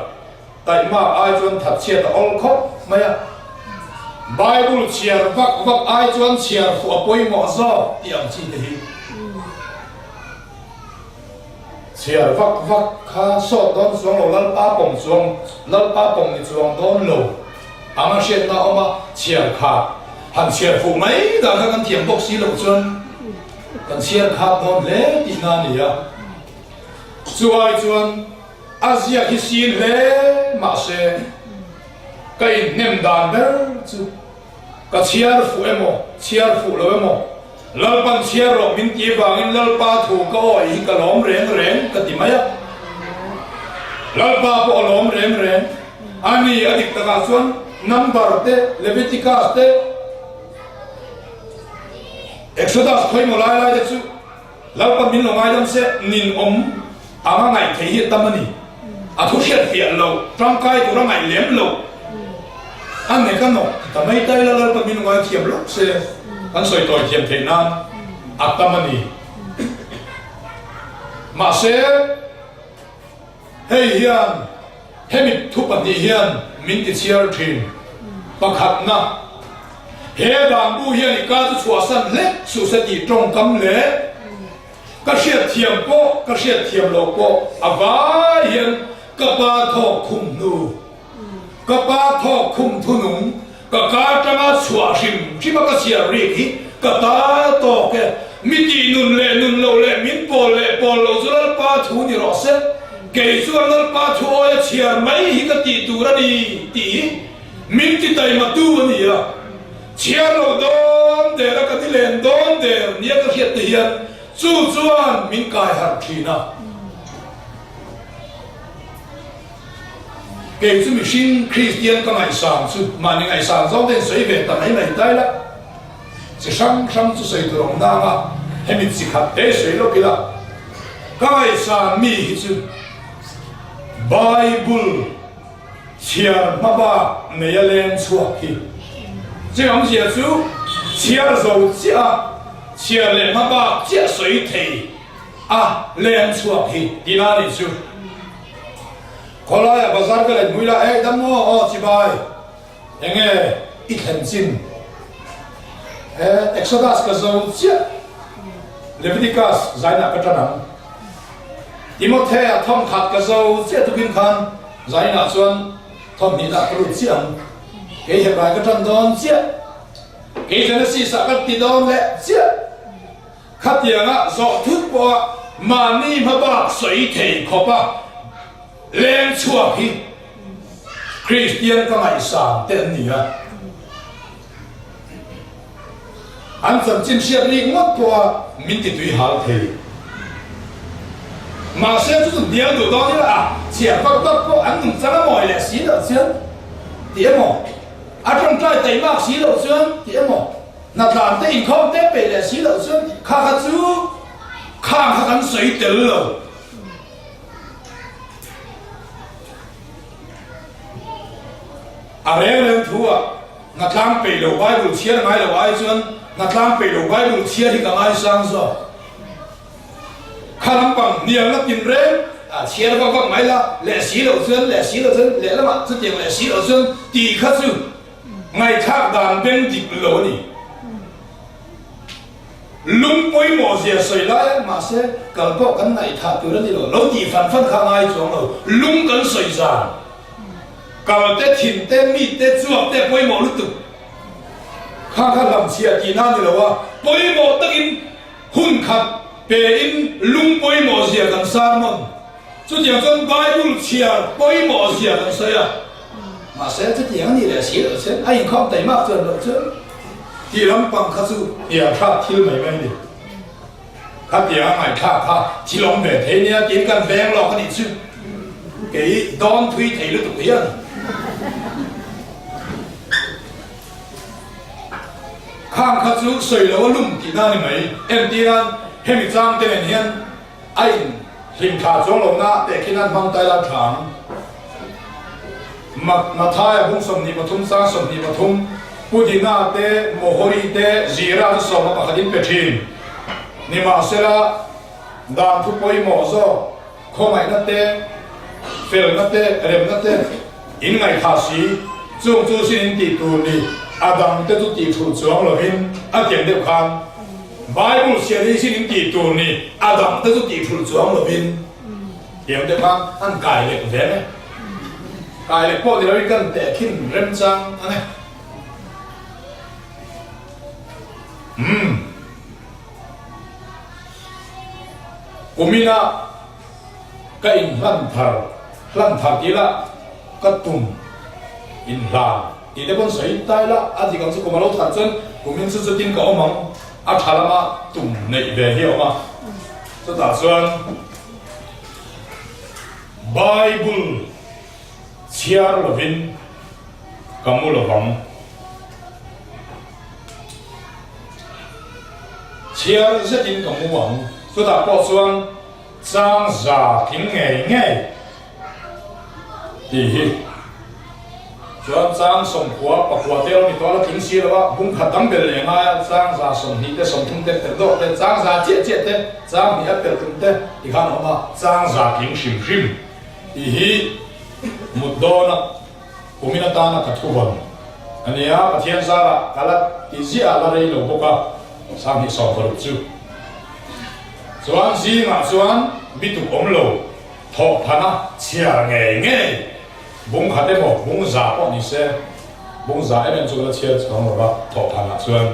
A: แต่มาไอจวนถัดเชียร์แต่อลคอไม่อะไบเบิลเชียร์วักไอจวนเชียร์ฝัวป่วยหมอซอที่อังจีตีเชียร์วักข้าสอดโดนสวงโลลัลป้าปงสวงลัลป้าปงนี่สวงโดนโลอามาเชียร์น่าเอามาเชียร์ขาดหันเชียร์ฝูไหมแต่ถ้ากันเทียมบอกสีเหลืองจนกันเชียร์ขาดโดนเละที่นั่นนี่อะส่วนจวนอาเซียที่สีเละมาเช่ก็อินเนมดานเบลจูก็เชียร์ฝูเอโมเชียร์ฝูเลยโมลัลปันเชียร์รอมินตีบางินลัลป้าถูกก็อีกกล้อมเร่งก็ติมายะลัลป้าพอล้อมเร่งอันนี้อดีตตะการส่วนนัมบาร์เตเลวิติกัสเตเอ็กซ์โซดัสคอยมาไล่เด็ดสุแล้วก็มินลงไอ้ดำเสนินอมอามาไงเทียตามันนี่อาทุเชียเฟียโลร่างกายตัวร่างไงเลี้ยมโลอันนี้กันเนาะแต่ไม่ได้แล้วก็มินลงไอ้เทียมโลเสกันสวยตัวเทียมเทนันอัตตามันนี่มาเส hei hian hemi thupat ni hian min ti chiar thin pakhat na he dang bu hian ka chu chua san le su sa ti trong kam le ka hriat thiam po ka hriat thiam lo po ava hian ka pa tho khum nu ka pa tho khum thu nung ka tanga chua hrim chi ma ka chiar ri hi ka ta to ke mi ti nun lo le min pol lo zural pa thu ni ro se ke zural pa thu o chiar mai hi ka ti tu ra ni ti min ti tai ma tu ni ya chiar lo don de ra ka ti len don de ni ka hiat ti hian chu chuan min kai har thina ke chu mi shin Christian ka ngai sang chu ma ni ngai sang zo den sei ve ta mai mai tai la chỉ sang chu sei tu rong na ma hemi chi khat te sei lo kila kai sa mi hi chu Bible chiar ma ba ne ya len chua hi chỉ ông chia chu chiar zo chia chiar le ma ba chia sei thei a len chua hi di na ni chu kola ya bazar ka le muila e dam mo o chi bai enge i khen chin Exodus ka zo chia Leviticus zaina ka tanam Timothea thom khat ka zo chia tu kin khan zaina chuan thom ni da pru chiang ke hebrai ka tan don chia ke Genesis ka ti don le chia khatianga zo thut po mani ma ba soi thei khopa len chua hi Christian ka ngai sa ten ni a anh sẵn chín siết đi ngót qua mình thì tùy hào thầy mà sẽ chút điều đủ đó như là chìa phát tóc của anh cũng chẳng mỏi lẽ xí đầu xuyên tía mỏ trong trai tẩy mạc xí đầu xuyên tía mỏ nà làm tới hình không tép bể lẽ xí đầu xuyên khá chú khá khăn sấy tử lầu rẽ lên thua ngặt làm bể lầu vai đủ chia ngay lầu vai xuyên ngặt làm bể lầu vai đủ chia thì cả ai sang rồi khá lắm bằng nhiều lắm nhìn rễ chia nó có mấy là lẽ xí đầu xuyên lẽ lắm ạ rất nhiều lẽ xí đầu xuyên tì khá chú ngày khác đàn bên dịp lỗ nì lung bối mò dìa sợi lại mà sẽ cần có cái này thả từ đó đi rồi lỗ tì phản phân khá ngay xuống rồi lung cần sợi giàn cả tết thìn tết mít tết chuộc tết bối mò lúc tục khá làm chia kỳ nan đi rồi bối mò tất in hun khát bề in lung bối mò dìa cần xa mong chú tiếng chân Bible chia bối mò dìa cần sợi à mà sẽ rất tiếng gì là xí ở trên anh không thấy mắc chân ở trên thì lắm bằng khá chú nhà khá thiếu mấy mấy đi khá tiếng mày khá chỉ lòng về thế nhá tiếng cần bèn lọ cái đi chứ cái đón thuy thấy lúc tục hiền khang khá chú sợi lỗ lung kỳ na này mấy em tiên hem bị trang tên hiền anh hình khá chỗ lồng na để khi anh mang tay làm thẳng mà thay hung sầm ni pathum sang sầm ni pathum pudina te mohori te zira so ma pakhatin pethin ni ma sela dan thu poi mo zo khomai na te fel na te rem na te in ngai kha si chung chu sin ti tu ni adam te tu ti thu chuang lo hin a tiang de khan Bible sia ni sin ti tu ni adam te tu ti thu chuang lo hin tiang de khan an kai le ve ne cái này có thì nó cần để khi rem sang anh này của mình là cái in lăn thar tí là cái tum in la thì để con sấy tay là anh chỉ cần sự của mình lâu thar chân của mình sẽ tin cậu mong à thar là mà tum này về hiểu mà cho ta xuân Bible chiar lovin kamu lovang chiar zetin kamu wang so ta po chuan chang za thing nge ti hi chuan chang som khua pakwa te ni to la thing si la bung khatam bel le nga chang za som ni te som thung te do te chang za che te chang ni a pel tum te ti khan ma chang za thing sim ihi mudona kuminatana kathuban ania pathian sara kala izia la rei lo boka sang hi so faru chu chuan si nga chuan bitu omlo tho phana chia nge bung khate mo bung za po ni se bung za em chu la chia chang ba tho phana chuan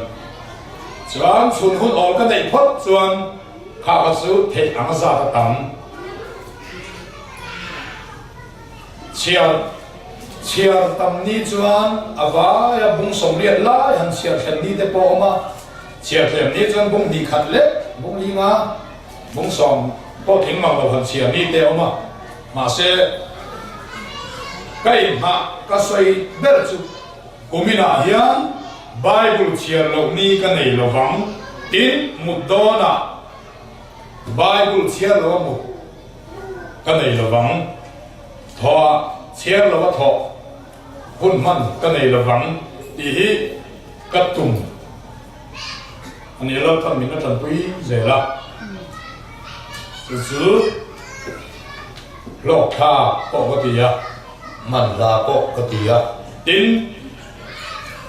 A: chun hun ol ka nei phot chuan kha ka chu the ang za ta tam chia tam ni chuan awa ya bung som liat la han chia thlen ni te po ma chia thlen ni chuan bung ni khat le bung li nga bung som po thing mang lo han chia ni te oma ma se kai ma ka soi ber chu kumina hian bible chia lo ni ka nei lo wang tin mudona bible chia lo mu ka nei lo wang tho chia lo tho hun man ka nei lo wang ti hi katum ani lo tham min na tan pui zela zu lo tha ko ka ti ya man la ko ka ti ya tin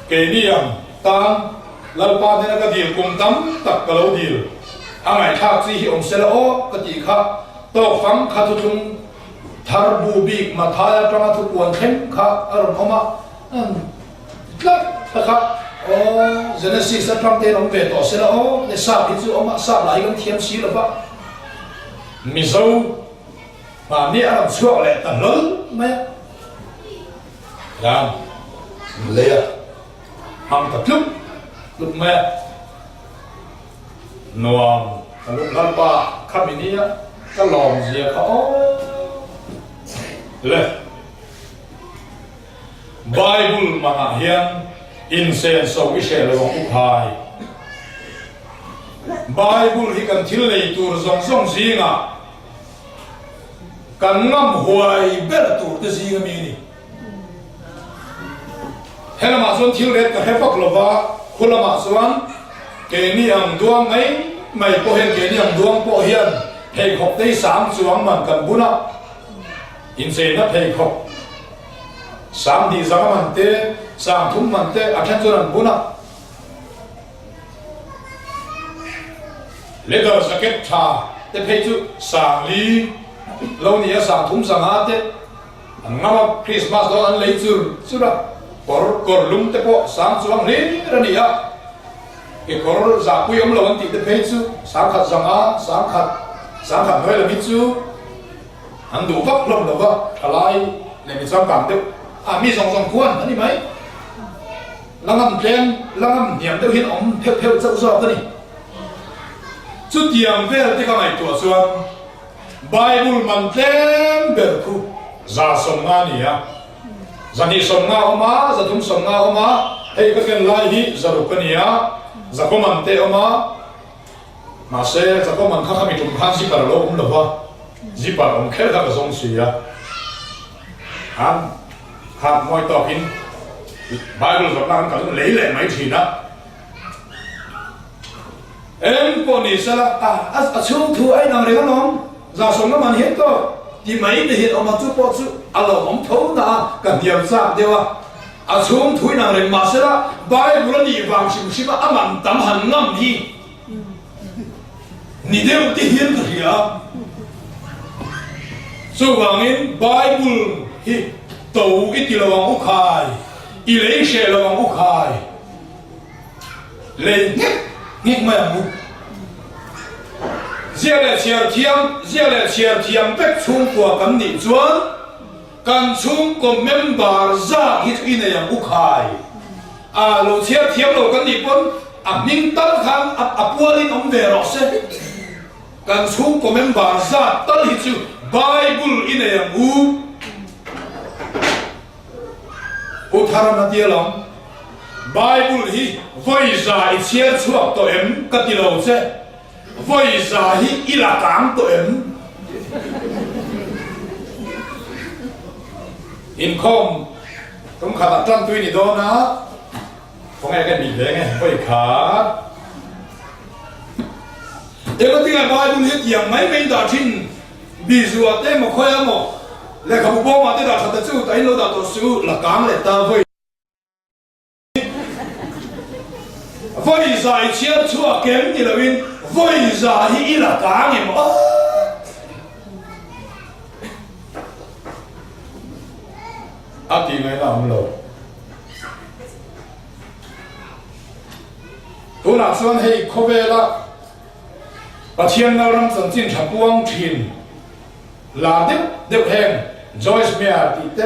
A: ke ni yang tan lal pa ne ka dil kum tam tak ka lo dil angai thak chi hi om sela o ka ti kha to fang kha tu tum thar bu bik ma thaya tanga thu kuan khem kha aron oma tlak kha o genesis atram te nom ve to sela o ne sa bi chu oma sa lai kan thiam si la ba mi zo ma ni aram chuak le tan lol ma dan le hang ta lúc mẹ nuông lúc lan ba khăm ini á cái lòm gì khó le Bible mà hiền incense so cái xe là một hai Bible thì cần thiếu lấy tour dòng dòng gì ngà cần ngâm hoài biết tour cái gì cái gì hay là mà xuân thiếu lấy cái hết bóc lova kula ma suan ke ni ang duang ngai mai po hen ke ni ang duang po hian hei khop dei sam chuang man kan buna in se na hei khop sam di zanga man te sam thum man te athan chuan buna leather jacket tha te phei chu sang li lo ni sang thum sanga te ngama Christmas do an lei chu ra kor lum te po sang chuang ni rania ke kor za pui om lo an ti te phei chu sang khat noi la mi chu an du vak lom lo va thalai le mi chang kam te a mi song kuan ani mai langam tlen langam niam te hin om pheu chau zo ka ni chu tiang vel te ka ngai tu chuan Bible man tlen ber khu za som nga ni ya zani som nga oma zatum som nga oma hei ka ken lai hi zaru ka nia zakoman te oma ma se zakoman kha khami tum khan si par lo lova ji par om khel ka zong si ya han khat moi to hin Bible zok na ka lei le mai thi na em ko ni sala a chung thu ai na re ka nom za som na man hian to thì mấy thì hiện ông mà chú bỏ chú alo ông thấu na cần nhiều ra điều à xuống thui nàng lên mà sẽ là bài bữa đi vàng xíu xíu mà ăn tắm hành ngâm đi ni đều thì hiện cái gì à số vàng in bài bữa hi tàu ít là vàng úc khai ít lấy xe là vàng úc khai lên nhét mày à giờ là chia thiam bách chung của cán nị chuan cán chung của member ra hít in này yang ukhai à lô chia thiam lô cán nị pon à minh tâm khang à pualin ông về rồi se cán chung của member ra tal hít chu Bible in này yang uthara na dia long Bible hi voi za i chia chuak to em ka ti lo se voi za hi ila kang to em in kom khata tran tui ni do na ko ngai ka mi le nge voi kha e ko tinga Bible hi tiang mai men da thin bi zu ate mo khoya mo
B: lệ khẩu bố mà tới đó thật sự tại lâu đó tổ sư là cám lệ ta với giải chia chua kém thì là win với giải hi là cám em
A: thì ngày nào lâu tu nào xuân hay khó về là và thiên nào làm chân chính chắp buông thiên là đẹp hèn Joyce Meyer tít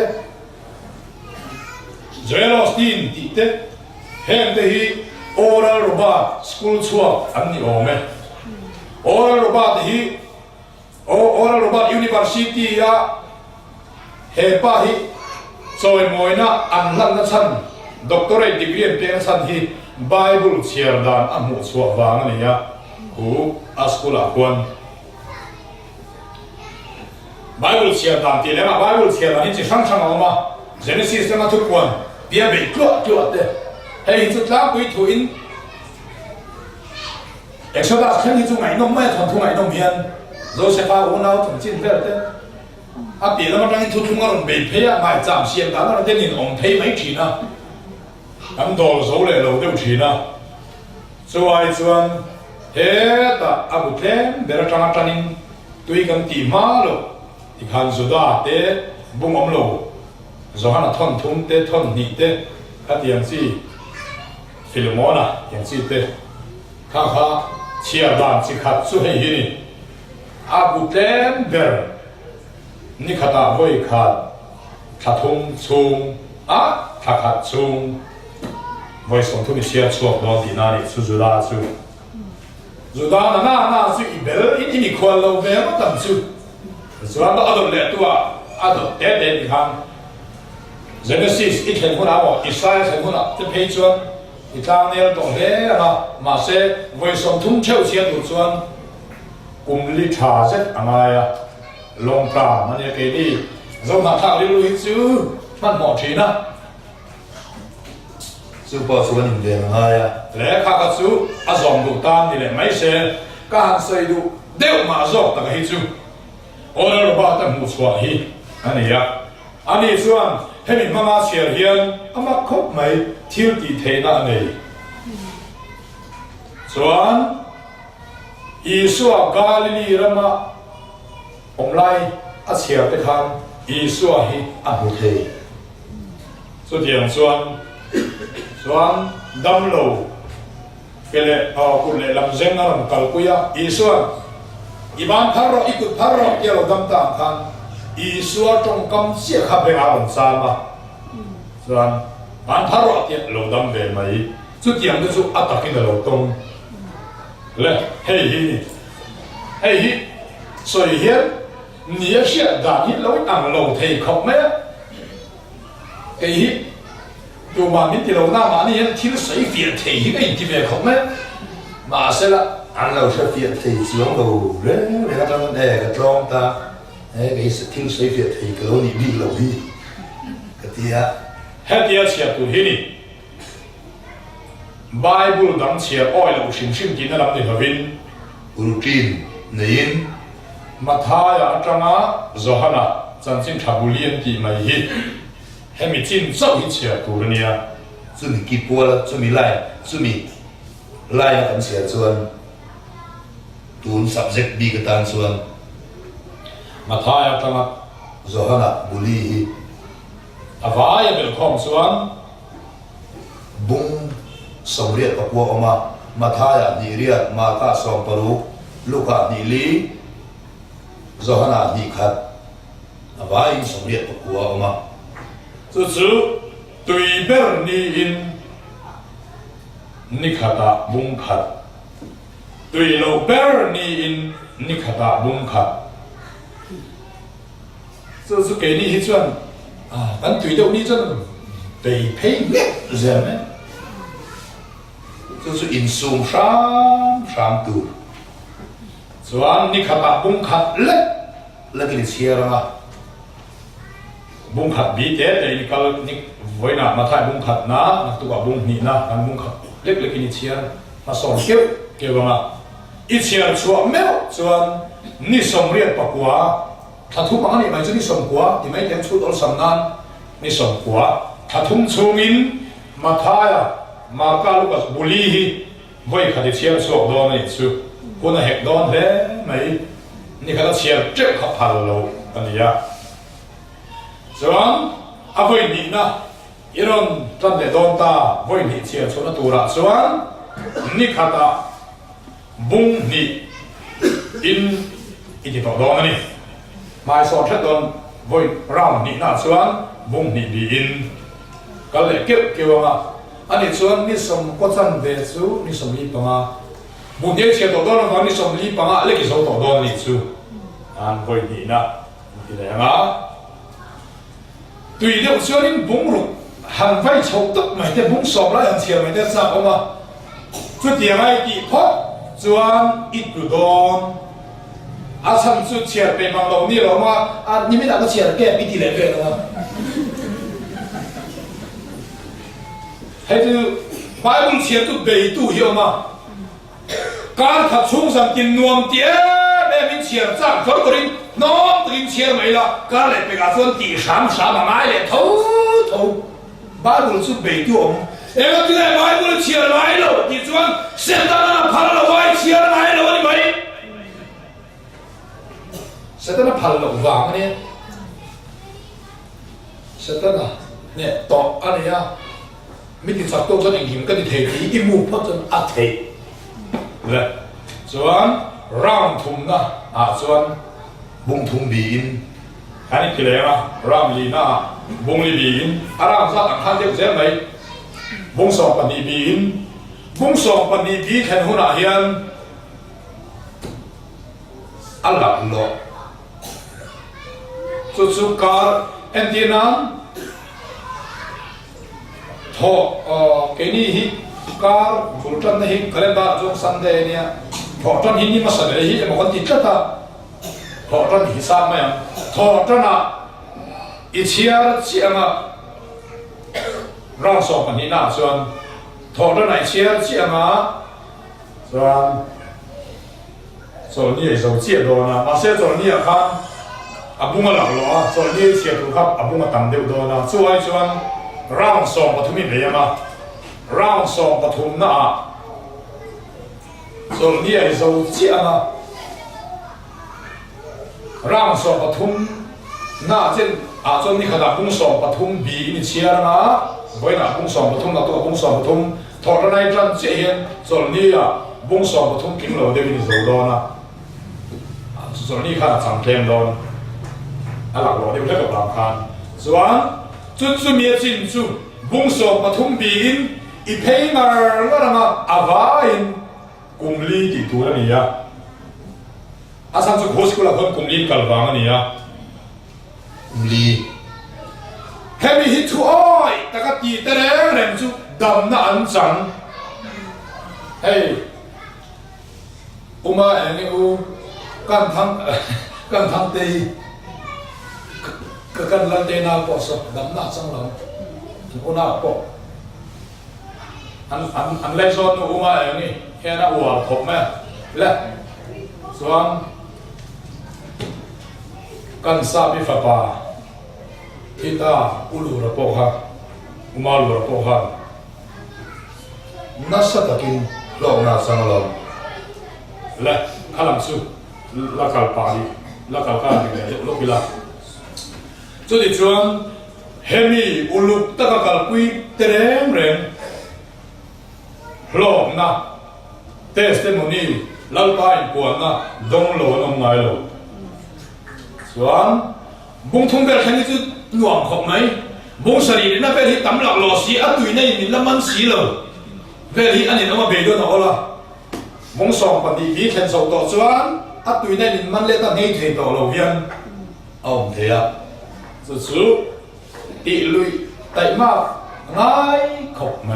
A: Joel Osteen tít hèn thì hi Oral Roberts School chua anh đi ôm Oral Roberts hi Oral Roberts University à hệ pa hi rồi mỗi na anh lăn na chân doctorate degree bên chân hi Bible chia đàn anh mua chua vàng này ya cú school à quan Bible chia đàn thì là Bible chia đàn chỉ sang sang mà Genesis là thuộc quan bia bị chuột đấy hay chút lá quý thủ in Exodus khi chúng ngày nông mấy thằng thu ngày nông hiền rồi sẽ phá uốn áo thằng chín về đấy bia là mà đang thu thu ngon bị phê à mà giảm xiên đàn là tên nhìn ông phê mấy chỉ na anh đồ số lệ lâu đều chỉ na rồi chuan thế ta abu thêm để ra trang trang tuy cần tìm má lo thì khăn số đó thế bung ông lo rồi hắn là thon thun thế thon nhị thế các tiền gì Philemona tiền gì thế khá chia đàn chỉ khát suy hay gì abu thêm để ni khát ta vui khát khát thung chung khát chung với sống thu mình chia chuộc đó thì na đi su ra su dù đó là na su ibel ít ít khoan lâu về mất tầm su dù đó ở lệ tua ở tết thì hàng Genesis ít thành phần nào Isaiah thành phần nào cái page chuan thì trang này tổng thế mà sẽ với sống thung châu chia đủ chuan cùng lý trà rất anh ai long trà mà như cái đi giống là thằng đi lui chứมันหมอทีนะ
B: sư bảo số mình về hai à
A: lẽ khác các chú dòng đủ tam thì lại mấy xe các hàng xây đủ đều mà dòng tất cả hết chú ở đây là ba tầng một số hi anh ấy chuan hay mình mà chia hiền mà khóc mấy thiếu đi thế nào này chuan Isua Galilee rama ông lai chia cái thằng Isua hi
B: một thầy
A: số tiền chuan đâm lô cái lệ cũng lệ làm dân làm cầu quya Isua iban tharo ikut tharo kia lo đâm tang khan Isua trong cam chia khắp về làm sao mà chuan ban tharo kia lo đâm về mấy số tiền cái số ắt cái lo tông lệ hey hi soi hiền nhớ sẽ đã hít lối ăn lẩu thầy không mấy cái hít dù mà mình thì lẩu na mà ni hiện thiếu sấy phiền thầy cái gì về không mấy mà sẽ là
B: ăn lẩu sẽ phiền thầy xuống đầu đấy để các bạn để cái trong ta cái sự thiếu sấy phiền thầy cái lối đi lẩu đi cái tia
A: hết tia chia tu hi ni Bible đăng chia oi lẩu sinh sinh kín làm để hợp in
B: routine nên
A: Mathaya tranga Zohana chansin thabulian ti mai hi hemi chin chau hi chia turnia
B: chu mi ki pol chu mi lai kan sia chuan tun subject bi ka tan chuan
A: Mathaya tranga
B: Zohana buli hi
A: avaya bel khom chuan
B: bung somriat pakwa oma Mathaya ni riat ma ka som paru Luka ni li Zohana ni khat avai somriat pakwa oma
A: zu tui ber ni in nikhata bung khat tui lo ber ni in nikhata bung khat zu ke ni hi chuan kan tui deuh ni chuan bei phei net zem
B: chu in sum sam tu
A: chuan nikhata bung khat
B: la ki chiara
A: bung khat bi te ni kal ni voina ma thai bung khat na tu ka bung ni na kan bung khat lek lek ni chiar ma som ke wanga i chiar chuak me chuan ni som riat pakwa thà thu bằng này mày cho đi sòng quá thì mấy tiếng chút ở sầm nan đi sòng quá thà thung chung in mà thay à mà cả lúc ở buli hi với khát đi chiên sổ đó này chứ cô này hẹp đó thế mấyนี่ก็ต้องเชียร์เจ้าขับพาเราอันนี้อ่ะส่วนอาวุธนี่นะอีรอนจันเดดอนตาวุธนี่เชียร์ชนตัวละส่วนนี่ขัดบุ้งนี่อินที่ต่อดอนนี่มาสอนชัดดอนวุธร่างนี่นะส่วนบุ้งนี่บีอินก็เลยเกี่ยวกับอันนี้ส่วนนี่สมก็จันเดซูนี่สมลีปังบุญเดียเชียร์ต่อดอนตอนนี้สมลีปังเล็กที่สุดต่อดอนนี่ซูอันวุธนี่นะที่ไหนมา对了，所以崩路很快抽到买的崩少了，人钱买的少嘛。这点爱地泡转一不断，啊，趁出钱被忙到你了嘛？啊，你们那个钱给比地来给了吗？还是买不钱都被堵了嘛？刚他冲上金norm点，那边钱涨，可能น้องตื่นเชียร์ไหมล่ะก็เลยไปกับส่วนตีสามมาไม้เลยทูบ้านบุรุษเบย์ตัวเอ็งก็ที่ไหนไม้บุรุษเชียร์ไหมล่ะที่ส่วนเส้นตาหน้าพันละไว้เชียร์ไหมล่ะวันนี้ไหมเส้นตาหน้าพันละวางเนี่ยเส้นตาหน้าเนี่ยต่ออันนี้อ่ะไม่ติดสักตัวจนอย่างหิมก็ติดเทดีอิมูพัดจนอัดเทเลยส่วนร่างทุ่มนะส่วน
B: บุ้งทุ่งบีอิน
A: อันนี้คืออะไรนะรามลีน่าบุ้งลีบีอินอารามซาอังคันเดียวเสียไหมบุ้งสองปนีบีอินบุ้งสองปนีบีแทนหัวหน้าเฮียนอัลลัลลอฮ์สุดการเอ็นดีนันทอเกนี่ฮิการบุลจันฮิคาเลนดาร์จงซันเดย์เนี่ยพอจันฮินี่มาสันเดย์ฮิมันคนติดจัตตาถอดจนหิสามไหมอ่ะถอดจนอีเชียร์เชียงอ่ะร่างสองคนนี้น่าส่วนถอดจนอีเชียร์เชียงอ่ะส่วนนี้เราเจียดโดนะมาเสียส่วนนี้อ่ะครับอาบุ้งมาหลักหรอส่วนนี้เชียร์ถูกครับอาบุ้งมาตั้งเดียวโดนะส่วนร่างสองปฐุมนี่เลยอ่ะร่างสองปฐุมน่ะส่วนนี้เราเจียงอ่ะร่างสอบปฐุมน่าเช่นจนนี่ขนาดบุ้งสอบปฐุมบีนี่เชียร์นะไว้นะบุ้งสอบปฐุมนะตัวบุ้งสอบปฐุมถอดในจันเจียนส่วนนี้บุ้งสอบปฐุมกินเราเดี๋ยวนี้โดนนะส่วนนี้ขนาดสังเกตโดนหลักเราเดี๋ยวเรียกกับหลักการส่วนจุดมีจินจุบุ้งสอบปฐุมบีนอีเพย์มาแล้วนะอาวาอินกุมลีติดตัวนี่อ่ะอาสันสุโขสกุลาคนกุมลีกัลบางนี่อ่ะ
B: กุมลี
A: เฮมิฮิทูอ้อยแต่ก็ตีแต่แรงแรงจุดำน่าอันจังเฮ้ยอุมาเองนี่กันทั้งตีกันลันเดนาปอสดำน่าจังเราอุนาปออันเล่นโซนอุมาเองนี่แค่น่าหัวผมไหมและส่วนกันซาบิฟปาที่ตาอุลูระโปฮะอุมาลูระโปฮะ
B: นัสตะกินลองนาสังลอง
A: และขลังสุลักขลปาดีลักขลการดีเลยลูกพิลาจุดที่ชวนเฮมีอุลุตะกะกลกุยเตรงเรงลองนะเทสเตโมนีลัลปายปวนนะดงโลนงไงโลส่วนบุ้งทุ่งเบลแค่นี้จุดหน่วงของไหมบุ้งสรีนั่นเป็นที่ตำหลักหล่อสีอัตุยในมิลมันสีเลยเวลีอันนี้น้องมาเบย์ด้วยนะโอละบุ้งสองปฏิบีแทนสองต่อส่วนอัตุยในมิลมันเล็กตั้งให้เทต่อเราเวียน
B: เอาเทีย
A: สุดตีลุยไต่มากง่ายขบไหม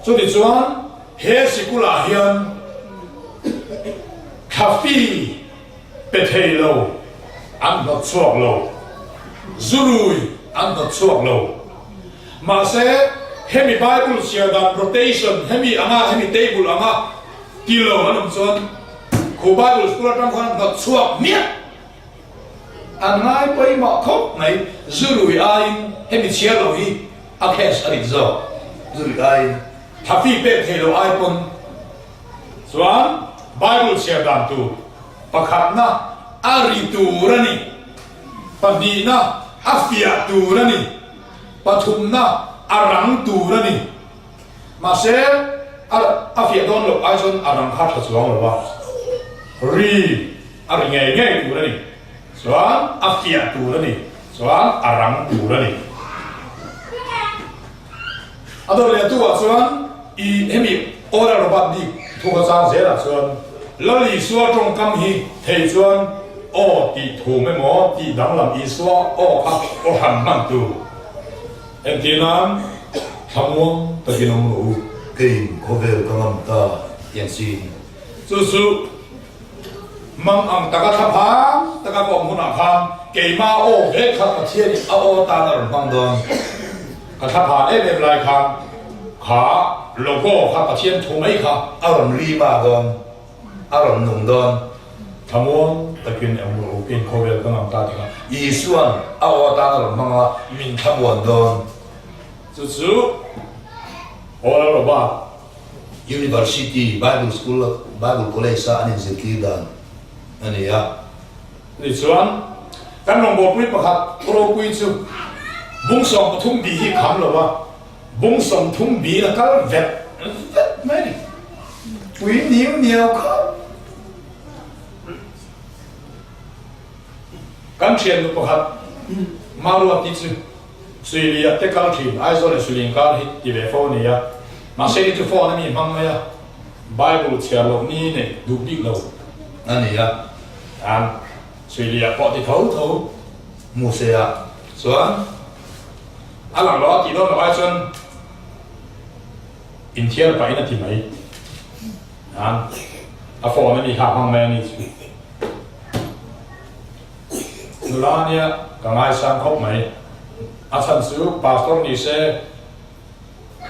A: สุดที่ส่วนเฮสิกุลาเฮียนคาฟีเปเทโลอันดับชั่วโลซูรุยอันดับชั่วโลมาเสเฮมีไบเบิลเชียร์ดันโรเตชันเฮมีอ่างเฮมีเทเบิลอ่างกิโลอันนั้นส่วนคูไบเบิลสกุลตั้งคนอันดับชั่วเนี่ย
B: anh ngay bây mọ khóc này dư lùi ai hay bị chia lùi à khe sa đi giờ dư lùi ai
A: thà phi bê thề lo ai pun soan Bible share dan tu pakhat na ari tu rani padi na afia tu rani pathum na arang tu rani mà sẽ afia don lo ai son arang khat tha chuang lo wa ri ari nge nge tu rani soan afia tu rani soan arang tu rani ador le tu wa soan i hemi ora ro bat di thu ka sang se la soan la li suwa trong kam hi thei chuan o ti thu me mo ti dang lam i suwa o kha o han man tu en ti nam thamong ta ki nom lu
B: kinh có về có ngầm ta yên xin
A: su su mang ang ta ka tha pham ta ka ko mun a pham ke ma o ve kha ma thia ni
B: a ô ta là bằng đòn
A: ka tha pha e le lai kham kha logo kha pa thien thu mai kha
B: a làm ri mà đòn a làm nung đòn
A: thamong ta kin am lu kin ko ve ka ngam ta ti ka
B: y xuân a ô ta là bằng à mình tham quan đòn
A: su su ora ro ba
B: University Bible School Bible College sa anin zikir dan ani ya
A: ni chuan kan nong bo pui pakhat pro pui chu bung som thum bi hi kham lo wa bung som thum bi la kal vet mai ni
B: quý nhiều không
A: kan thian lu pakhat maru ti chu Syria te kal thin ai zo le sulin kal hi ti ve fo ni ya ma se ni tu fo na mi mang ma ya Bible chia lo ni ne du bi lo
B: ani ya
A: an Syria po ti thau thau
B: Musea
A: soan alang lo ti do lo ai chuan in thiar pa ina ti mai an a fo na mi ha hang mai ni chu nulania ka ngai sang khop mai a chan su pastor ni se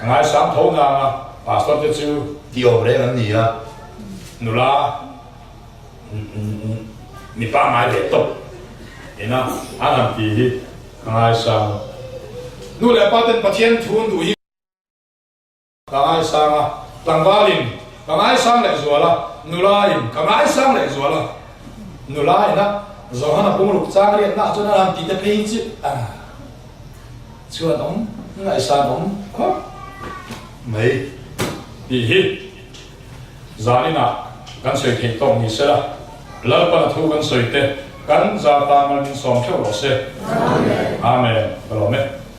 A: ngai sang thau na ma pastor te chu
B: ti obre ani ya
A: nula ni pa mai de top ina anam ti hi ngai sang nu le pa ten pathian thun du hi ngai sang a tlangbalin ngai sang le zuala nulain ngai sang le zuala nulaina zohana pumuluk changri na chuna ram ti te pei chi a chuan om ngai sang om kho
B: mấy
A: ti hi zanina kan soi thei tong ni sela la pa thu kan soi te kan za ta man som theu lo se amen amen